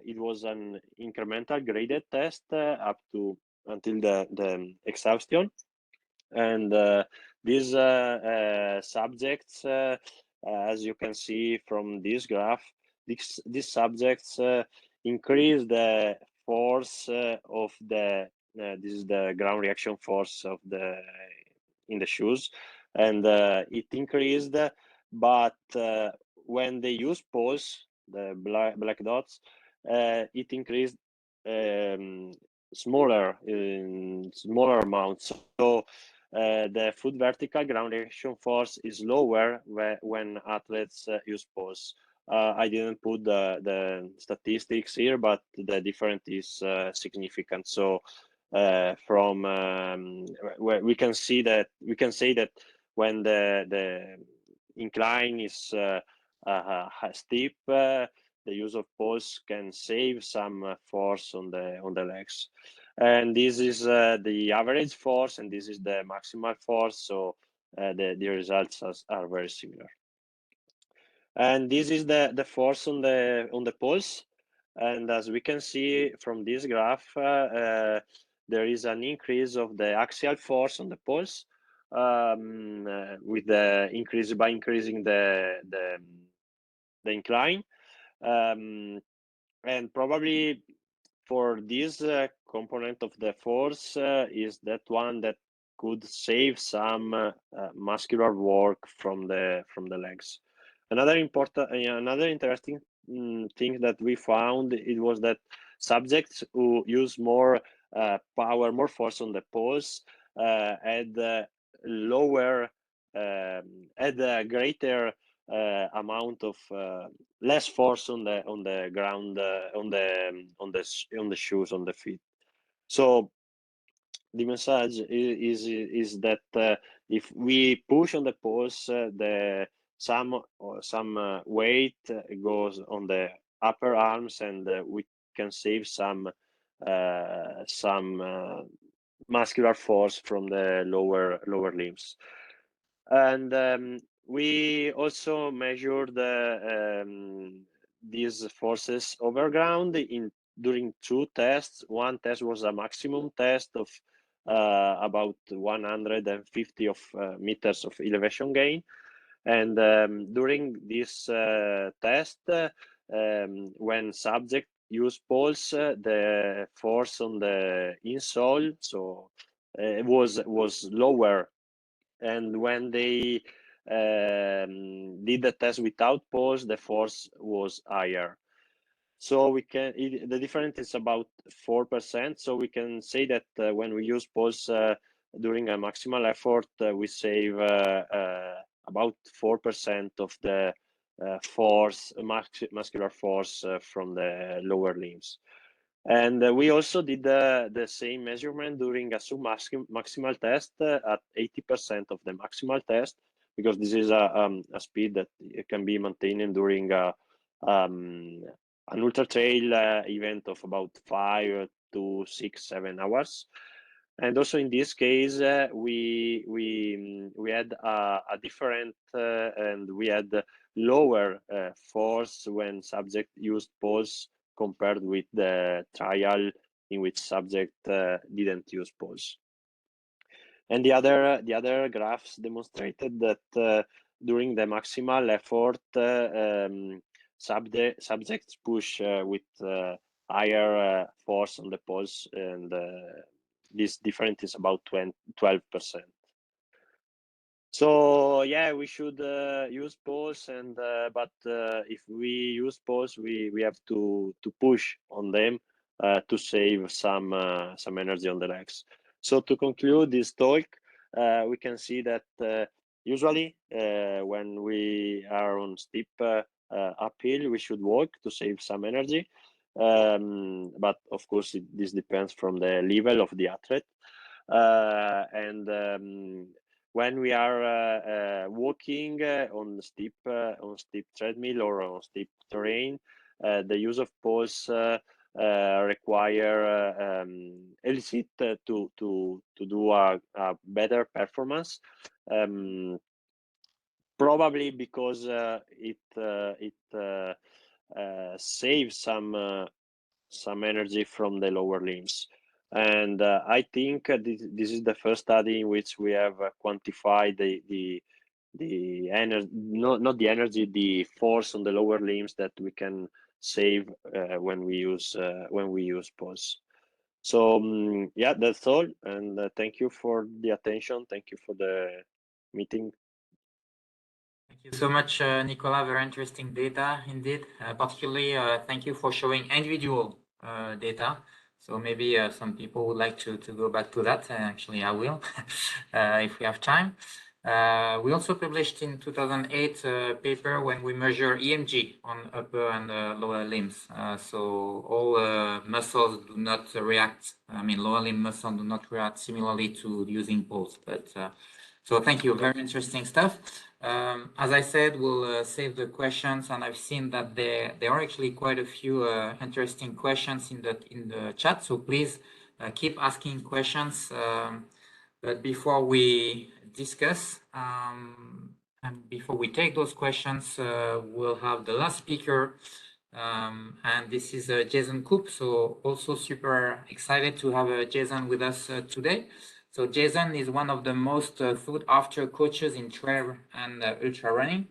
it was an incremental graded test up to until the exhaustion, and these subjects, as you can see from this graph, these subjects increase the force of the this is the ground reaction force of in the shoes, and it increased, but when they use pulse, the black dots, it increased smaller amounts. So the foot vertical ground reaction force is lower when athletes use pulse. I didn't put the statistics here, but the difference is significant. So from where we can say that when the incline is steep, the use of pulse can save some force on the legs. And this is the average force, and this is the maximal force. So the results are very similar. And this is the force on the pulse. And as we can see from this graph, there is an increase of the axial force on the pulse with the increase by increasing the incline. And probably for this component of the force is that one that could save some muscular work from the legs. Another interesting thing that we found, it was that subjects who use more power, more force on the pulse had lower, had a greater amount of less force on the ground, on the shoes, on the feet. So the message is that if we push on the pulse, some weight goes on the upper arms, and we can save some muscular force from the lower limbs. And we also measured these forces over ground during 2 tests. One test was a maximum test of about 150 meters of elevation gain, and during this test, when subject use pulse, the force on the insole was lower, and when they did the test without pulse, the force was higher. So the difference is about 4%. So we can say that when we use pulse during a maximal effort, we save about 4% of the muscular force from the lower limbs. And we also did the same measurement during a sub-maximal test at 80% of the maximal test, because this is a speed that can be maintained during an ultra trail event of about 5 to 6, 7 hours. And also in this case, we had a different and we had lower force when subject used pulse compared with the trial in which subject didn't use pulse. And the other graphs demonstrated that during the maximal effort, subjects push with higher force on the pulse, and this difference is about 12%. So yeah, we should use pulse, and but if we use pulse, we have to push on them to save some energy on the legs. So to conclude this talk, we can see that usually when we are on steep uphill, we should walk to save some energy. But of course, this depends from the level of the athlete. When we are walking on steep treadmill or on steep terrain, the use of pulse require elicit to do a better performance. Probably because it saves some energy from the lower limbs. And I think this is the first study in which we have quantified the energy, not the energy, the force on the lower limbs that we can save when we use pulse. So yeah, that's all, and thank you for the attention. Thank you for the meeting. Thank you so much, Nicola. Very interesting data indeed. Particularly, thank you for showing individual data. So maybe some people would like to go back to that. Actually, I will, if we have time. We also published in 2008 a paper when we measure EMG on upper and lower limbs. So all muscles do not react. I mean, lower limb muscles do not react similarly to using pulse. But so thank you. Very interesting stuff. As I said, we'll save the questions, and I've seen that there are actually quite a few interesting questions in the chat. So please keep asking questions. But before we discuss and before we take those questions, we'll have the last speaker, and this is Jason Koop. So also super excited to have Jason with us today. So Jason is one of the most sought after coaches in trail and ultra running.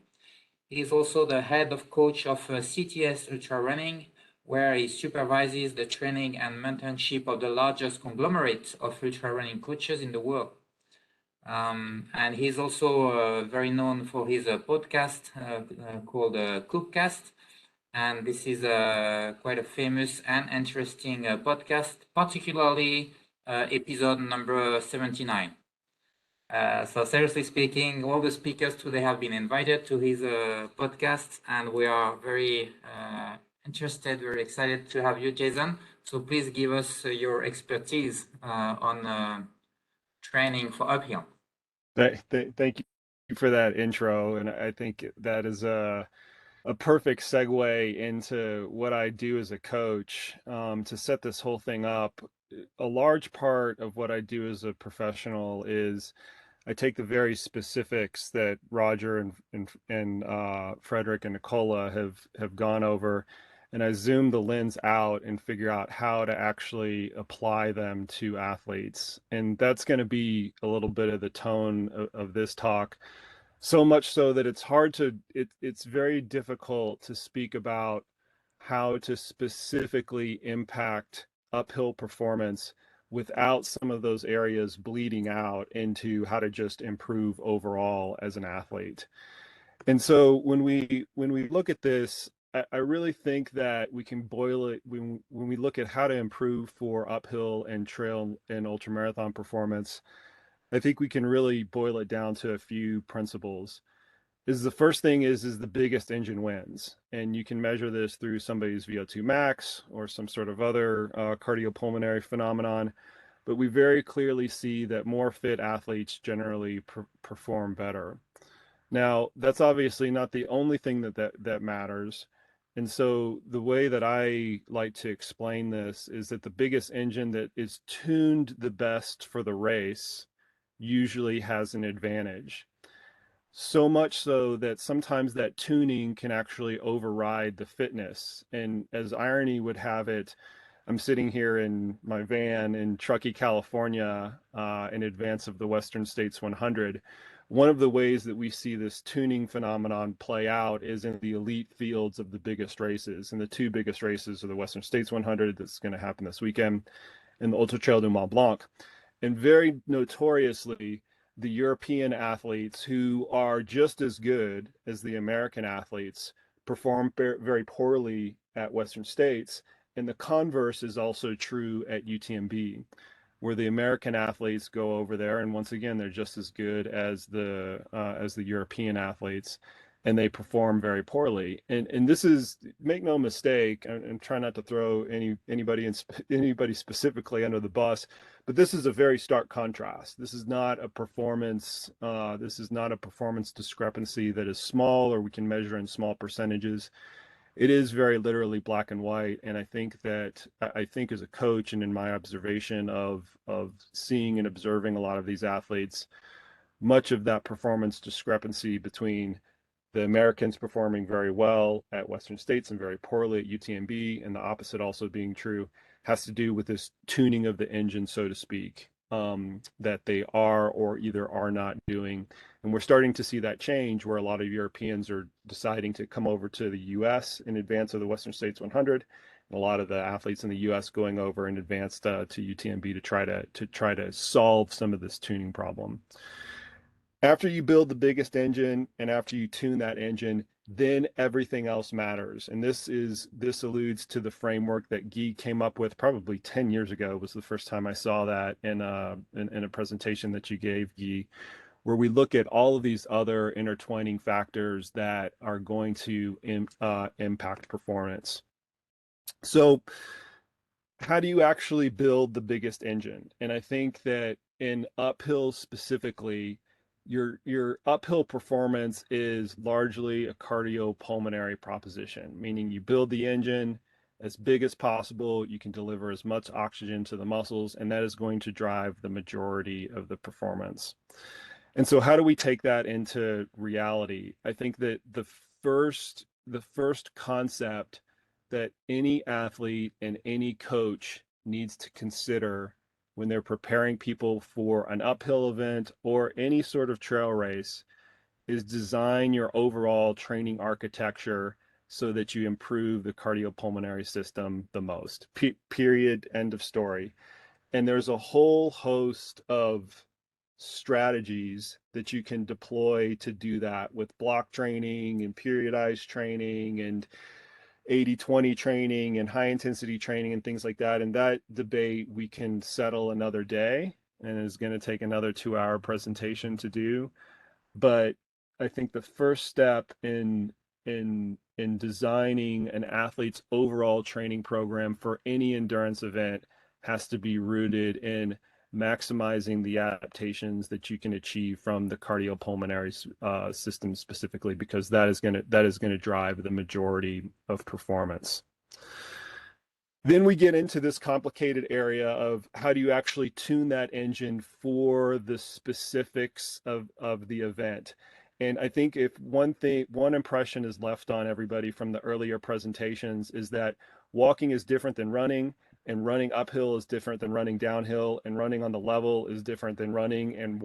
He is also the head of coach of CTS Ultra Running, where he supervises the training and mentorship of the largest conglomerate of ultra running coaches in the world. And he's also very known for his podcast called Cookcast. And this is quite a famous and interesting podcast, particularly episode number 79. So seriously speaking, all the speakers today have been invited to his podcast, and we are very interested, very excited to have you, Jason. So please give us your expertise on training for uphill. Thank you for that intro, and I think that is a perfect segue into what I do as a coach. To set this whole thing up, a large part of what I do as a professional is I take the very specifics that Roger and Frederick and Nicola have gone over, and I zoom the lens out and figure out how to actually apply them to athletes. And that's going to be a little bit of the tone of this talk. So much so that it's very difficult to speak about how to specifically impact uphill performance without some of those areas bleeding out into how to just improve overall as an athlete. And so when we look at this, I really think that we can boil it when we look at how to improve for uphill and trail and ultramarathon performance. I think we can really boil it down to a few principles. The first thing is the biggest engine wins, and you can measure this through somebody's Vo2 Max or some sort of other cardiopulmonary phenomenon. But we very clearly see that more fit athletes generally perform better. Now, that's obviously not the only thing that matters. And so the way that I like to explain this is that the biggest engine that is tuned the best for the race usually has an advantage. So much so that sometimes that tuning can actually override the fitness. And as irony would have it, I'm sitting here in my van in Truckee, California, in advance of the Western States 100. One of the ways that we see this tuning phenomenon play out is in the elite fields of the biggest races. And the two biggest races are the Western States 100 that's going to happen this weekend and the Ultra Trail du Mont Blanc. And very notoriously, the European athletes who are just as good as the American athletes perform very poorly at Western States. And the converse is also true at UTMB, where the American athletes go over there, and once again, they're just as good as the European athletes, and they perform very poorly. And this is, make no mistake, and try not to throw anybody specifically under the bus, but this is a very stark contrast. This is not a performance. This is not a performance discrepancy that is small or we can measure in small percentages. It is very literally black and white. And I think as a coach and in my observation of seeing and observing a lot of these athletes, much of that performance discrepancy between the Americans performing very well at Western States and very poorly at UTMB, and the opposite also being true, has to do with this tuning of the engine, so to speak, that they are or either are not doing. And we're starting to see that change where a lot of Europeans are deciding to come over to the US in advance of the Western States 100. And a lot of the athletes in the US going over in advance to UTMB to try to solve some of this tuning problem. After you build the biggest engine and after you tune that engine, then everything else matters. And this alludes to the framework that Guy came up with probably 10 years ago was the first time I saw that in a presentation that you gave, Guy, where we look at all of these other intertwining factors that are going to impact performance. So how do you actually build the biggest engine? And I think that in uphill specifically, your uphill performance is largely a cardiopulmonary proposition, meaning you build the engine as big as possible, you can deliver as much oxygen to the muscles, and that is going to drive the majority of the performance. And so how do we take that into reality? I think that the first concept that any athlete and any coach needs to consider when they're preparing people for an uphill event or any sort of trail race is design your overall training architecture so that you improve the cardiopulmonary system the most. Period. End of story. And there's a whole host of strategies that you can deploy to do that with block training and periodized training and 80-20 training and high intensity training and things like that. And that debate we can settle another day, and is going to take another 2-hour presentation to do. But I think the first step in designing an athlete's overall training program for any endurance event has to be rooted in maximizing the adaptations that you can achieve from the cardiopulmonary system specifically, because that is going to drive the majority of performance. Then we get into this complicated area of how do you actually tune that engine for the specifics of the event. And I think if one impression is left on everybody from the earlier presentations is that walking is different than running, and running uphill is different than running downhill, and running on the level is different than running, and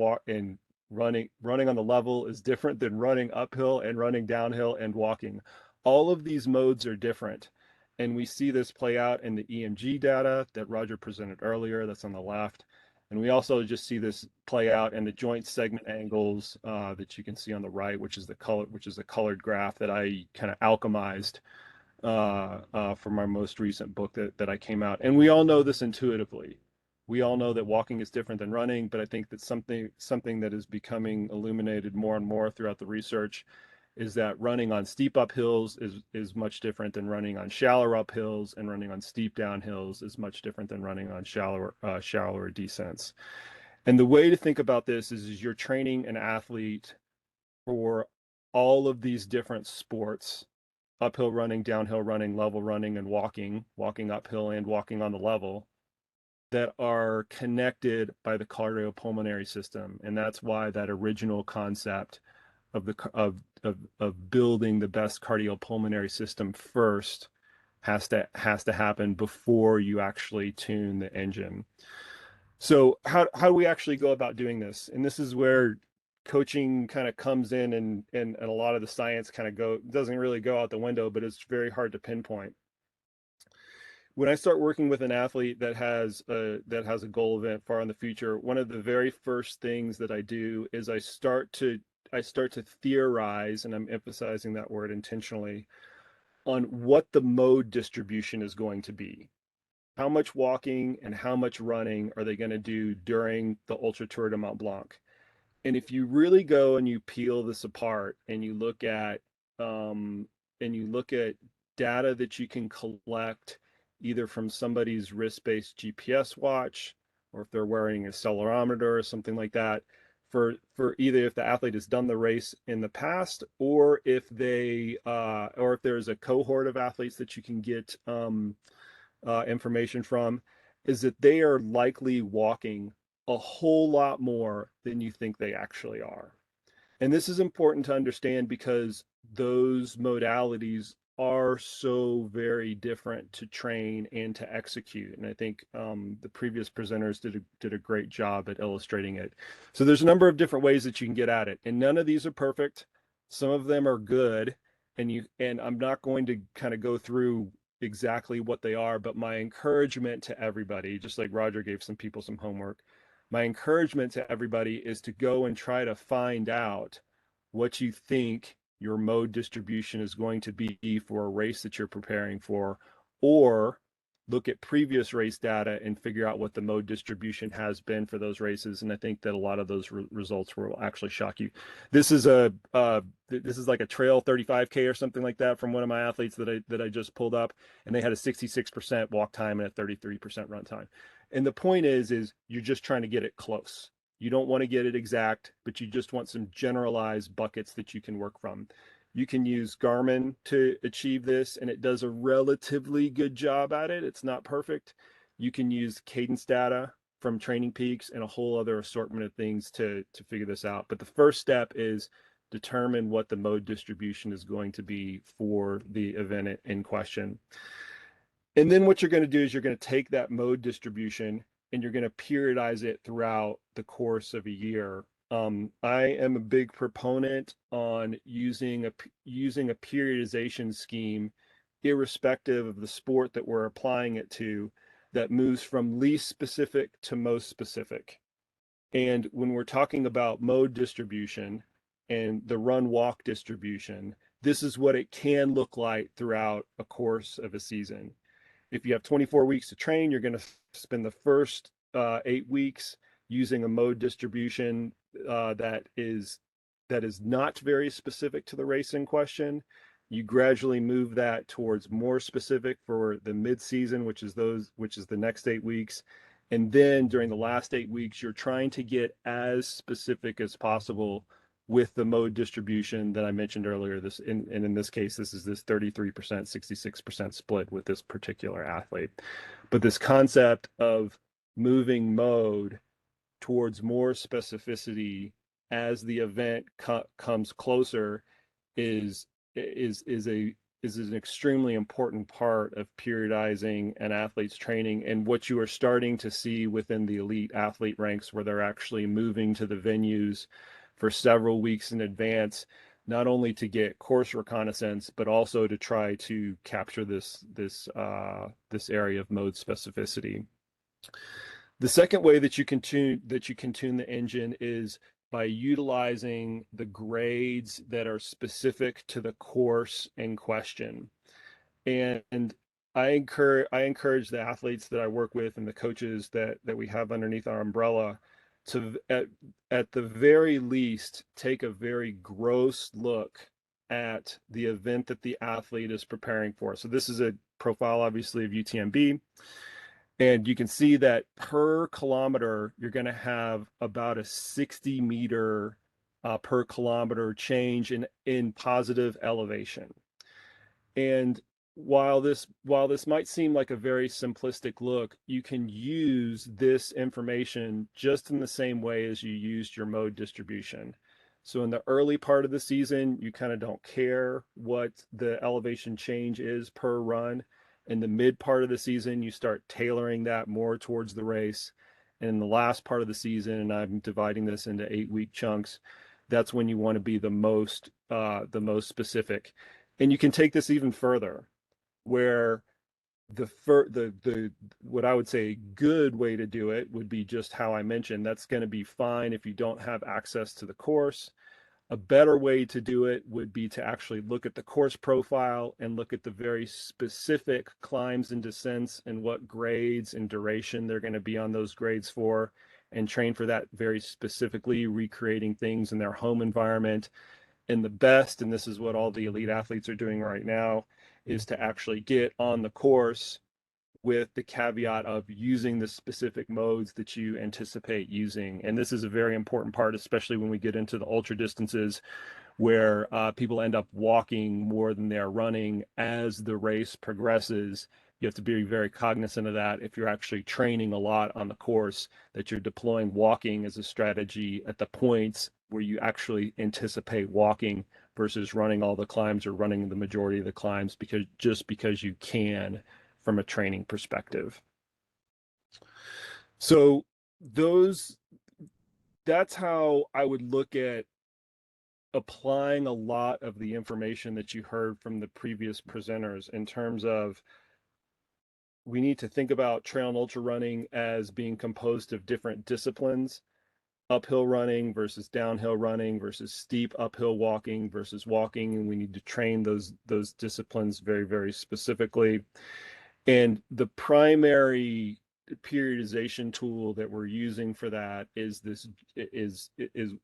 running on the level is different than running uphill and running downhill and walking. All of these modes are different. And we see this play out in the EMG data that Roger presented earlier, that's on the left. And we also just see this play out in the joint segment angles that you can see on the right, which is a colored graph that I kind of alchemized from our most recent book that I came out. And we all know this intuitively. We all know that walking is different than running, but I think that something that is becoming illuminated more and more throughout the research is that running on steep uphills is much different than running on shallower uphills, and running on steep downhills is much different than running on shallower descents. And the way to think about this is you're training an athlete for all of these different sports: uphill running, downhill running, level running, and walking uphill and walking on the level, that are connected by the cardiopulmonary system. And that's why that original concept of building the best cardiopulmonary system first has to happen before you actually tune the engine. So how do we actually go about doing this? And this is where coaching kind of comes in, and a lot of the science kind of doesn't really go out the window, but it's very hard to pinpoint. When I start working with an athlete that has a goal event far in the future, one of the very first things that I do is I start to theorize, and I'm emphasizing that word intentionally, on what the mode distribution is going to be. How much walking and how much running are they going to do during the Ultra Tour de Mont Blanc? And if you really go and you peel this apart and you look at data that you can collect either from somebody's wrist-based GPS watch, or if they're wearing an accelerometer or something like that, for either if the athlete has done the race in the past, or if there's a cohort of athletes that you can get information from, is that they are likely walking a whole lot more than you think they actually are. And this is important to understand because those modalities are so very different to train and to execute. And I think the previous presenters did a great job at illustrating it. So there's a number of different ways that you can get at it, and none of these are perfect. Some of them are good, and I'm not going to kind of go through exactly what they are, but my encouragement to everybody, just like Roger gave some people some homework, my encouragement to everybody is to go and try to find out what you think your mode distribution is going to be for a race that you're preparing for, or look at previous race data and figure out what the mode distribution has been for those races. And I think that a lot of those results will actually shock you. This is like a trail 35K or something like that from one of my athletes that I just pulled up, and they had a 66% walk time and a 33% run time. And the point is you're just trying to get it close. You don't want to get it exact, but you just want some generalized buckets that you can work from. You can use Garmin to achieve this, and it does a relatively good job at it. It's not perfect. You can use Cadence data from Training Peaks and a whole other assortment of things to figure this out. But the first step is determine what the mode distribution is going to be for the event in question. And then what you're going to do is you're going to take that mode distribution and you're going to periodize it throughout the course of a year I am a big proponent on using a periodization scheme, irrespective of the sport that we're applying it to, that moves from least specific to most specific. And when we're talking about mode distribution and the run walk distribution, this is what it can look like throughout a course of a season. If you have 24 weeks to train, you're going to spend the first 8 weeks using a mode distribution that is not very specific to the race in question. You gradually move that towards more specific for the mid-season, which is the next 8 weeks. And then during the last 8 weeks, you're trying to get as specific as possible with the mode distribution that I mentioned earlier. And in this case, this is this 33%, 66% split with this particular athlete. But this concept of moving mode towards more specificity as the event comes closer is an extremely important part of periodizing an athlete's training, and what you are starting to see within the elite athlete ranks, where they're actually moving to the venues for several weeks in advance, not only to get course reconnaissance, but also to try to capture this area of mode specificity. The second way that you can tune the engine is by utilizing the grades that are specific to the course in question. And I encourage the athletes that I work with and the coaches that we have underneath our umbrella to, at the very least, take a very gross look at the event that the athlete is preparing for. So this is a profile, obviously, of UTMB. And you can see that per kilometer, you're going to have about a 60 meter per kilometer change in positive elevation. And while this might seem like a very simplistic look, you can use this information just in the same way as you used your mode distribution. So in the early part of the season, you kind of don't care what the elevation change is per run. In the mid part of the season, you start tailoring that more towards the race. And in the last part of the season, and I'm dividing this into 8-week chunks, that's when you want to be the most specific. And you can take this even further, where what I would say a good way to do it would be just how I mentioned. That's going to be fine if you don't have access to the course. A better way to do it would be to actually look at the course profile and look at the very specific climbs and descents and what grades and duration they're going to be on those grades for, and train for that very specifically, recreating things in their home environment. And the best, and this is what all the elite athletes are doing right now, is to actually get on the course with the caveat of using the specific modes that you anticipate using. And this is a very important part, especially when we get into the ultra distances, where people end up walking more than they're running as the race progresses. You have to be very cognizant of that if you're actually training a lot on the course, that you're deploying walking as a strategy at the points where you actually anticipate walking versus running all the climbs or running the majority of the climbs because you can from a training perspective. So that's how I would look at applying a lot of the information that you heard from the previous presenters, in terms of, we need to think about trail and ultra running as being composed of different disciplines: uphill running versus downhill running versus steep uphill walking versus walking. And we need to train those disciplines very, very specifically. And the primary periodization tool that we're using for that is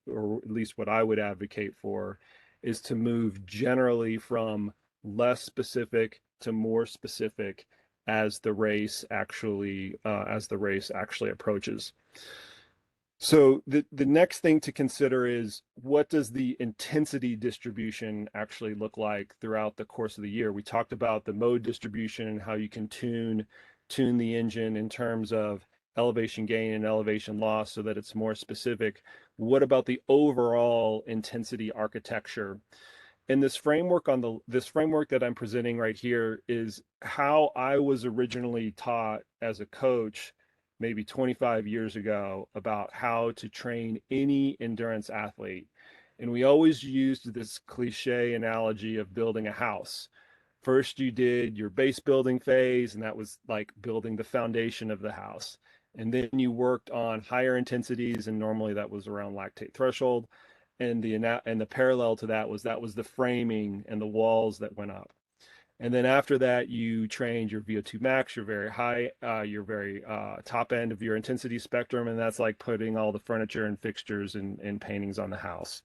or at least what I would advocate for, is to move generally from less specific to more specific as the race actually approaches. So the next thing to consider is, what does the intensity distribution actually look like throughout the course of the year? We talked about the mode distribution and how you can tune the engine in terms of elevation gain and elevation loss so that it's more specific. What about the overall intensity architecture? And this framework that I'm presenting right here is how I was originally taught as a coach maybe 25 years ago about how to train any endurance athlete. And we always used this cliche analogy of building a house. First, you did your base building phase, and that was like building the foundation of the house. And then you worked on higher intensities, and normally that was around lactate threshold. And the parallel to that was the framing and the walls that went up. And then after that, you trained your Vo2 Max, your very high, your very top end of your intensity spectrum. And that's like putting all the furniture and fixtures and paintings on the house.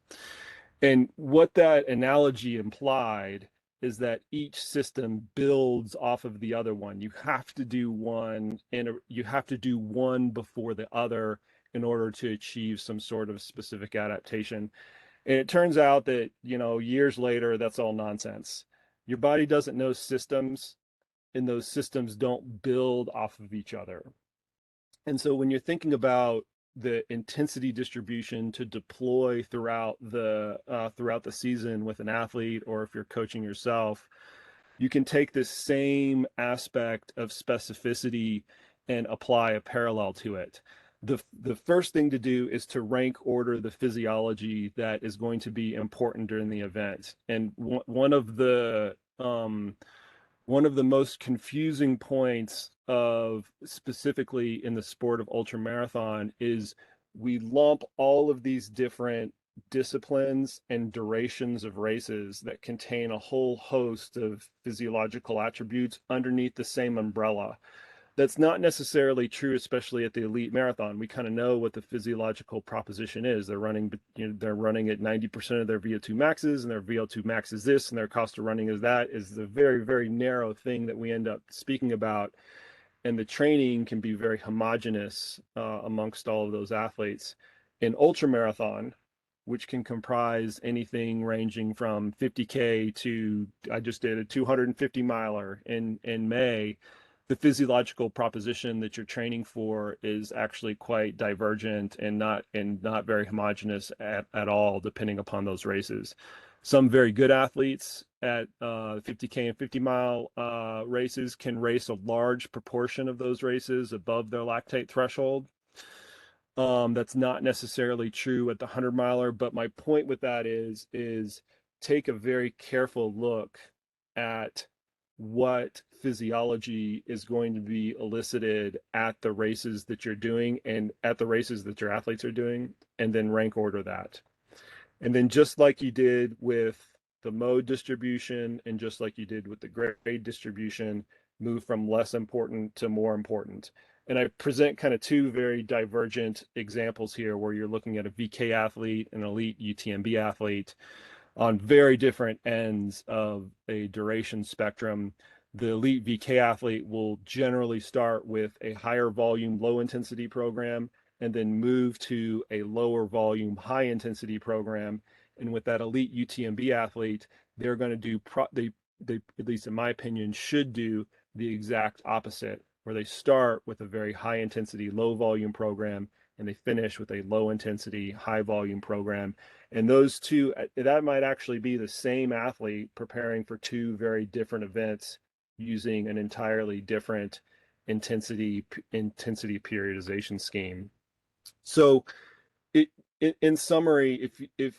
And what that analogy implied is that each system builds off of the other one. You have to do one, and you have to do one before the other in order to achieve some sort of specific adaptation. And it turns out that, years later, that's all nonsense. Your body doesn't know systems, and those systems don't build off of each other. And so when you're thinking about the intensity distribution to deploy throughout the season with an athlete, or if you're coaching yourself, you can take this same aspect of specificity and apply a parallel to it. The first thing to do is to rank order the physiology that is going to be important during the event. And one of the most confusing points of specifically in the sport of ultramarathon is we lump all of these different disciplines and durations of races that contain a whole host of physiological attributes underneath the same umbrella. That's not necessarily true, especially at the elite marathon. We kind of know what the physiological proposition is. They're running at 90% of their VO2 maxes, and their VO2 max is this, and their cost of running is that, is the very, very narrow thing that we end up speaking about. And the training can be very homogenous amongst all of those athletes. In ultramarathon, which can comprise anything ranging from 50K to, I just did a 250 miler in May, the physiological proposition that you're training for is actually quite divergent and not very homogeneous at all, depending upon those races. Some very good athletes at 50K and 50-mile races can race a large proportion of those races above their lactate threshold. That's not necessarily true at the 100-miler, but my point with that is take a very careful look at what physiology is going to be elicited at the races that you're doing and at the races that your athletes are doing, and then rank order that. And then just like you did with the mode distribution and just like you did with the grade distribution, move from less important to more important. And I present kind of two very divergent examples here where you're looking at a VK athlete, an elite UTMB athlete, on very different ends of a duration spectrum. The elite VK athlete will generally start with a higher volume, low intensity program, and then move to a lower volume, high intensity program. And with that elite UTMB athlete, they're going to do, they, at least in my opinion, should do the exact opposite, where they start with a very high intensity, low volume program, and they finish with a low intensity, high volume program. And those two, that might actually be the same athlete preparing for two very different events using an entirely different intensity periodization scheme. So in summary, if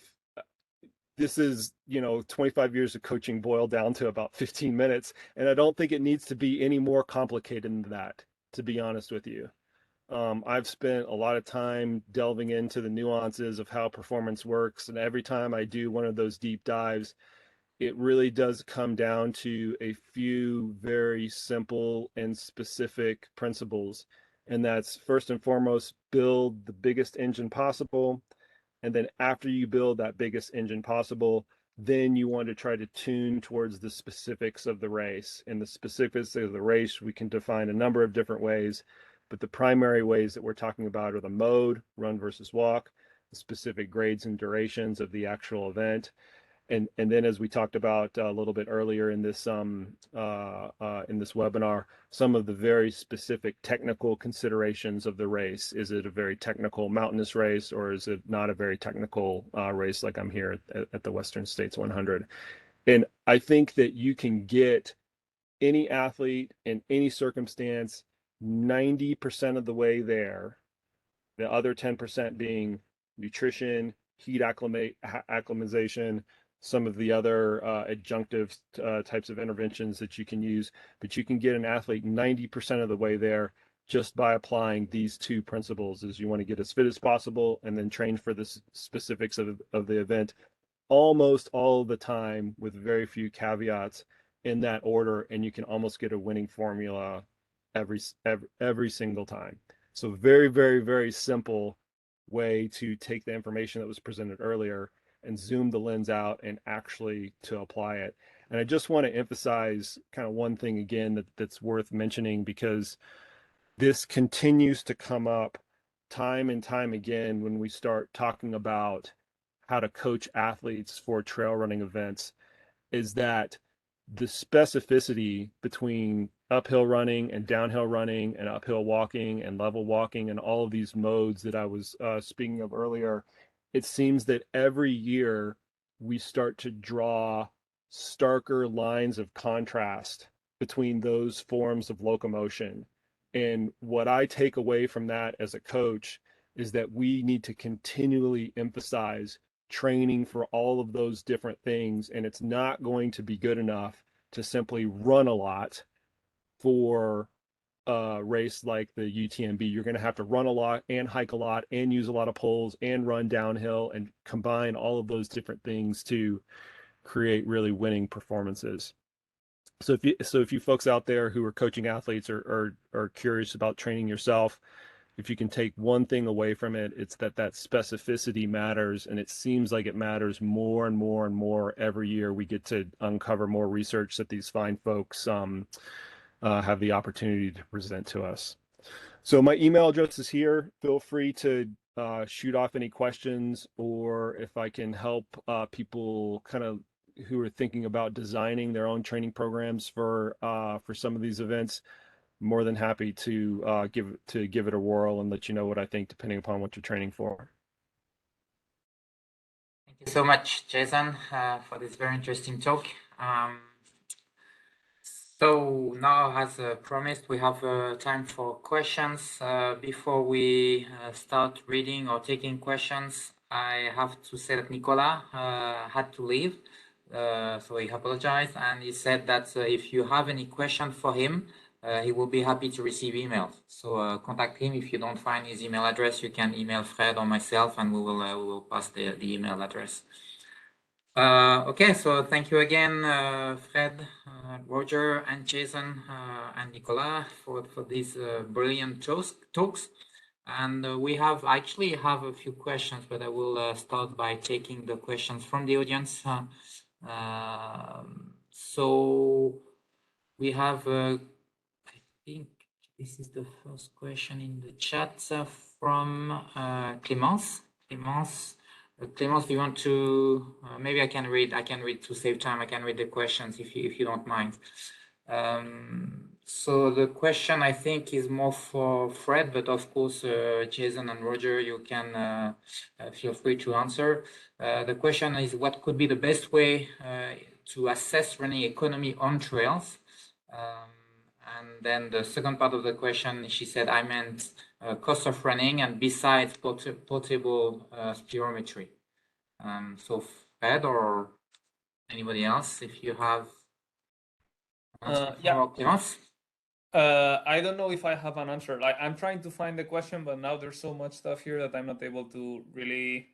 this is, 25 years of coaching boiled down to about 15 minutes, and I don't think it needs to be any more complicated than that, to be honest with you. I've spent a lot of time delving into the nuances of how performance works, and every time I do one of those deep dives, it really does come down to a few very simple and specific principles. And that's first and foremost, build the biggest engine possible. And then after you build that biggest engine possible, then you want to try to tune towards the specifics of the race. And the specifics of the race, we can define a number of different ways, but the primary ways that we're talking about are the mode, run versus walk, the specific grades and durations of the actual event. And then, as we talked about a little bit earlier in this webinar, some of the very specific technical considerations of the race. Is it a very technical mountainous race, or is it not a very technical race like I'm here at the Western States 100? And I think that you can get any athlete in any circumstance 90% of the way there, the other 10% being nutrition, heat acclimatization, some of the other adjunctive types of interventions that you can use. But you can get an athlete 90% of the way there just by applying these two principles. Is you want to get as fit as possible and then train for the specifics of the event almost all the time with very few caveats in that order, and you can almost get a winning formula every single time. So very, very, very simple way to take the information that was presented earlier and zoom the lens out and actually to apply it. And I just want to emphasize kind of one thing again that's worth mentioning, because this continues to come up time and time again when we start talking about how to coach athletes for trail running events, is that the specificity between uphill running and downhill running and uphill walking and level walking and all of these modes that I was speaking of earlier, it seems that every year we start to draw starker lines of contrast between those forms of locomotion. And what I take away from that as a coach is that we need to continually emphasize training for all of those different things. And it's not going to be good enough to simply run a lot for a race like the UTMB. You're going to have to run a lot and hike a lot and use a lot of poles and run downhill and combine all of those different things to create really winning performances. So if you folks out there who are coaching athletes or are curious about training yourself, if you can take one thing away from it, it's that specificity matters, and it seems like it matters more and more and more every year. We get to uncover more research that these fine folks have the opportunity to present to us. So my email address is here. Feel free to shoot off any questions, or if I can help people kind of who are thinking about designing their own training programs for some of these events, more than happy to give it a whirl and let you know what I think, depending upon what you're training for. Thank you so much, Jason, for this very interesting talk. So now, as promised, we have time for questions. Before we start reading or taking questions, I have to say that Nicola had to leave. So he apologized, and he said that if you have any question for him, he will be happy to receive emails. So contact him. If you don't find his email address, you can email Fred or myself, and we will pass the email address. Okay, so thank you again, Fred, Roger, and Jason, and Nicola for these brilliant talks. And we actually have a few questions, but I will start by taking the questions from the audience. So we have, I think this is the first question in the chat from Clémence. Clémence, do you want to? Maybe I can read to save time. I can read the questions if you don't mind. So the question, I think, is more for Fred, but of course, Jason and Roger, you can feel free to answer. The question is, what could be the best way to assess running economy on trails? And then the second part of the question, she said, I meant cost of running and besides portable spirometry. So Fred or anybody else, if you have yeah. Clémence? I don't know if I have an answer. Like, I'm trying to find the question, but now there's so much stuff here that I'm not able to really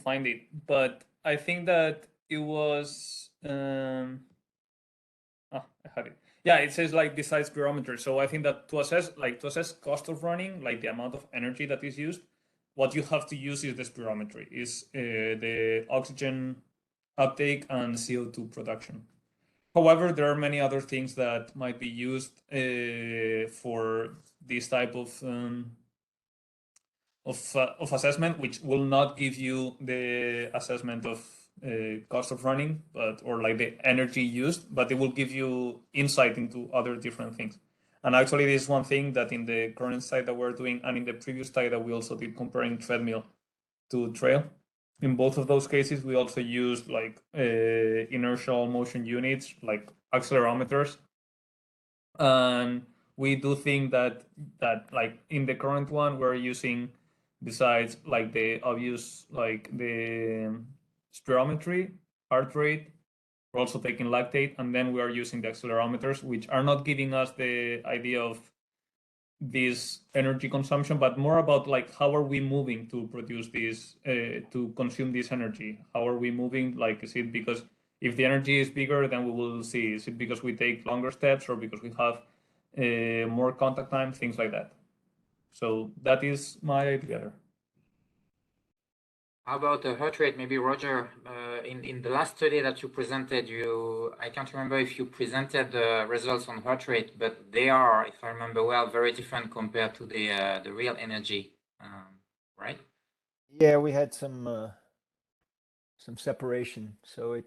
find it. But I think that it was I had it. Yeah, it says like besides spirometry. So I think that to assess cost of running, like the amount of energy that is used, what you have to use is the spirometry, is the oxygen uptake and CO2 production. However, there are many other things that might be used for this type of assessment, which will not give you the assessment of cost of running, or like the energy used, but it will give you insight into other different things. And actually, this is one thing that in the current study that we're doing, and in the previous study that we also did comparing treadmill to trail, in both of those cases, we also used like inertial motion units, like accelerometers. And we do think that like in the current one we're using, besides like the obvious like the spirometry, heart rate, we're also taking lactate, and then we are using the accelerometers, which are not giving us the idea of this energy consumption, but more about like how are we moving to produce this, to consume this energy? How are we moving? Like, is it because if the energy is bigger, then we will see, is it because we take longer steps or because we have more contact time, things like that. So that is my idea. How about the heart rate? Maybe Roger, in the last study that you presented, I can't remember if you presented the results on heart rate, but they are, if I remember well, very different compared to the real energy, right? Yeah, we had some separation, so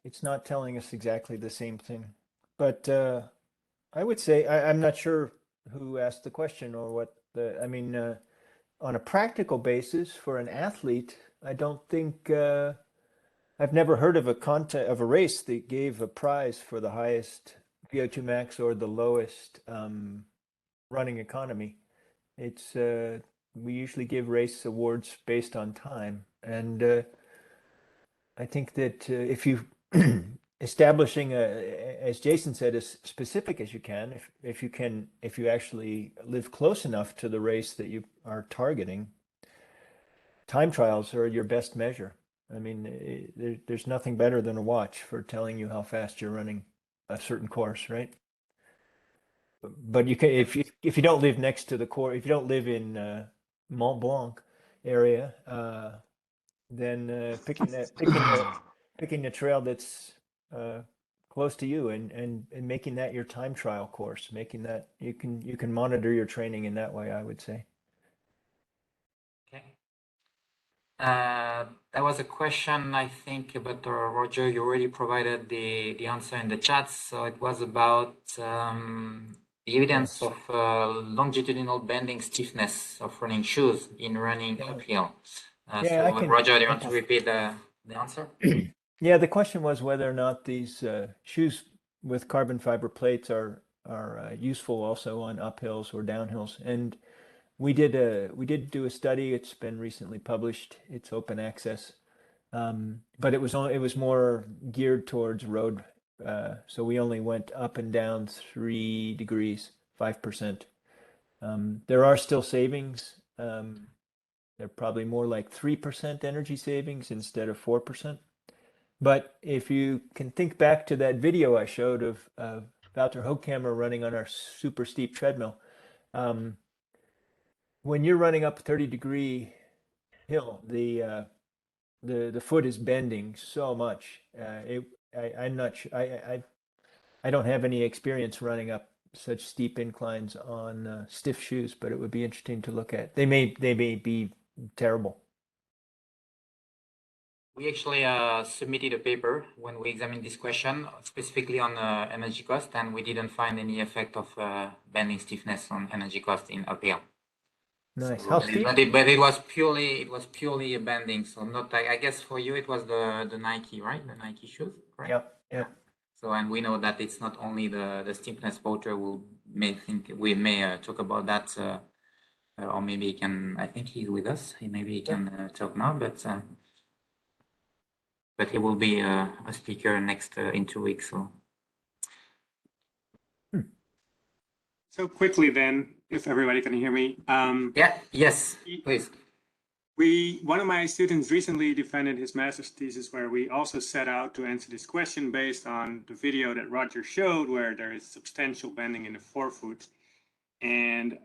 it's not telling us exactly the same thing. But I would say I'm not sure who asked the question or what the. I mean, on a practical basis for an athlete, I don't think I've never heard of a race that gave a prize for the highest Vo2 Max or the lowest running economy. It's we usually give race awards based on time, and I think that if you establishing as Jason said, as specific as you can, if you actually live close enough to the race that you are targeting, time trials are your best measure. I mean, there's nothing better than a watch for telling you how fast you're running a certain course, right? But you can, if you don't live next to the course, if you don't live in Mont Blanc area, then picking the trail that's close to you and making that your time trial course, making that you can monitor your training in that way, I would say. Okay. That was a question, I think, but Roger, you already provided the answer in the chat. So it was about the evidence of longitudinal bending stiffness of running shoes in running uphill. Yeah, so Roger, do you want to repeat the answer? Yeah, the question was whether or not these shoes with carbon fiber plates are useful also on uphills or downhills. And we did do a study. It's been recently published. It's open access, but it was more geared towards road. So we only went up and down 3 degrees, 5%. There are still savings. They're probably more like 3% energy savings instead of 4%. But if you can think back to that video I showed of Wouter Hoogkamer running on our super steep treadmill, when you're running up a 30-degree hill, the foot is bending so much. I'm not sure. I don't have any experience running up such steep inclines on stiff shoes, but it would be interesting to look at. They may be terrible. We actually submitted a paper when we examined this question specifically on energy cost, and we didn't find any effect of bending stiffness on energy cost in uphill. Nice. So, How steep? but it was purely a bending. So not, I guess for you it was the Nike, right? The Nike shoes, right? Yeah. So, and we know that it's not only the steepness. Wouter we may talk about that, or maybe he can. I think he's with us. Maybe he can talk now, but he will be a speaker next in 2 weeks. So quickly then, if everybody can hear me. Yes, please. One of my students recently defended his master's thesis where we also set out to answer this question based on the video that Roger showed, where there is substantial bending in the forefoot. And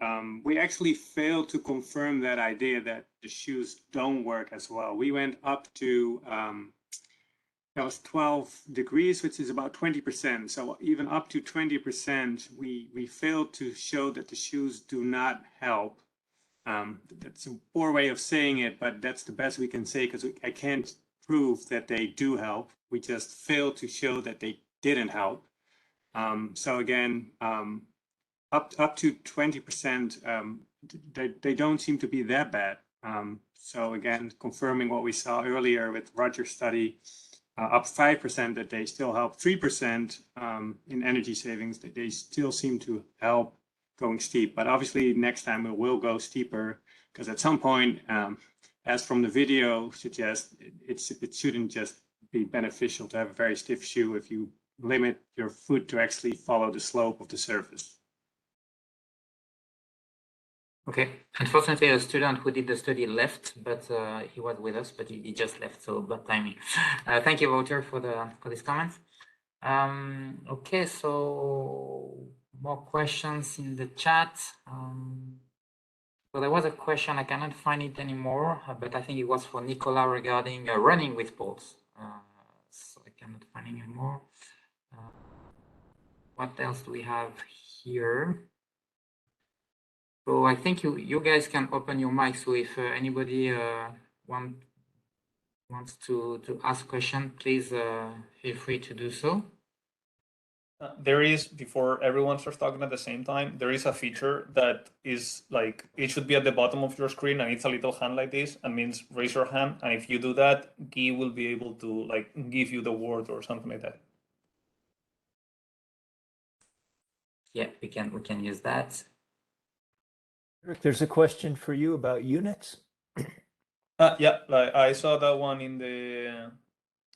we actually failed to confirm that idea that the shoes don't work as well. We went up to, that was 12 degrees, which is about 20%. So even up to 20%, we failed to show that the shoes do not help. That's a poor way of saying it, but that's the best we can say because I can't prove that they do help. We just failed to show that they didn't help. So again, up to 20%, they don't seem to be that bad. So again, confirming what we saw earlier with Roger's study, up 5%, that they still help 3% in energy savings, that they still seem to help going steep. But obviously next time we will go steeper, because at some point, as from the video suggests, it shouldn't just be beneficial to have a very stiff shoe if you limit your foot to actually follow the slope of the surface. Okay. Unfortunately, a student who did the study left, but he was with us, but he just left, so bad timing. Thank you, Wouter, for these comments. Okay, so more questions in the chat. So there was a question, I cannot find it anymore, but I think it was for Nicola regarding running with poles. So I cannot find it anymore. What else do we have here? So I think you guys can open your mic. So if anybody wants to ask a question, please feel free to do so. There is, before everyone starts talking at the same time, there is a feature that is like, it should be at the bottom of your screen, and it's a little hand like this, and means raise your hand. And if you do that, Guy will be able to like give you the word or something like that. Yeah, we can use that. Eric, there's a question for you about units. Yeah, like I saw that one in the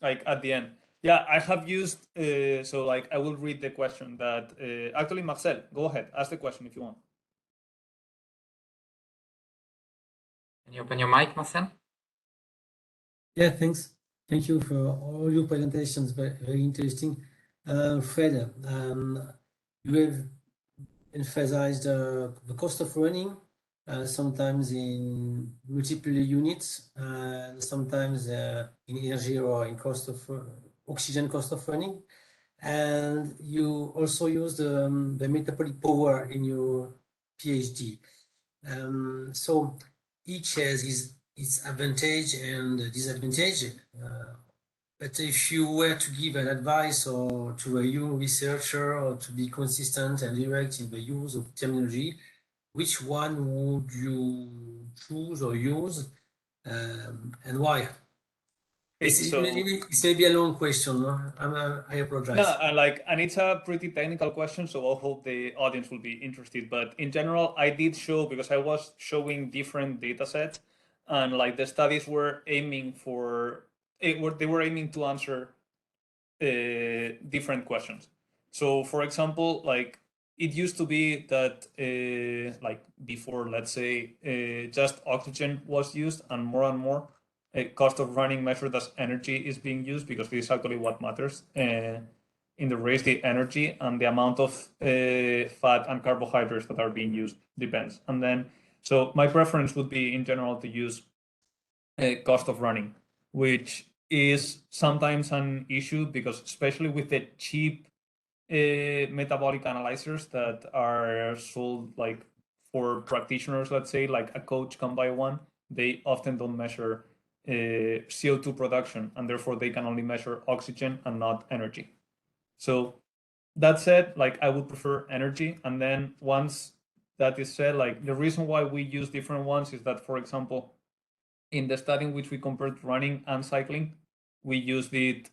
like at the end. Yeah, I have used so like I will read the question that actually Marcel, go ahead, ask the question if you want. Can you open your mic, Marcel? Yeah, thanks. Thank you for all your presentations. Very interesting. Fred, you have emphasized the cost of running, sometimes in multiple units, sometimes in energy or in cost of oxygen cost of running. And you also use the metabolic power in your PhD. So each has its advantage and disadvantage. But if you were to give an advice or to a young researcher or to be consistent and direct in the use of terminology, which one would you choose or use, and why? It's maybe a long question. No? I apologize. No, and it's a pretty technical question, so I hope the audience will be interested. But in general, I did show, because I was showing different data sets, and like the studies were aiming for they were aiming to answer different questions. So, for example, like it used to be that like before, let's say, just oxygen was used, and more cost of running measured as energy is being used, because this is actually what matters in the race. The energy and the amount of fat and carbohydrates that are being used depends. And then, so my preference would be in general to use cost of running, which is sometimes an issue, because especially with the cheap metabolic analyzers that are sold like for practitioners, let's say like a coach can buy one, they often don't measure CO2 production, and therefore they can only measure oxygen and not energy. So that said, like I would prefer energy. And then once that is said, like the reason why we use different ones is that, for example, in the study in which we compared running and cycling, we used it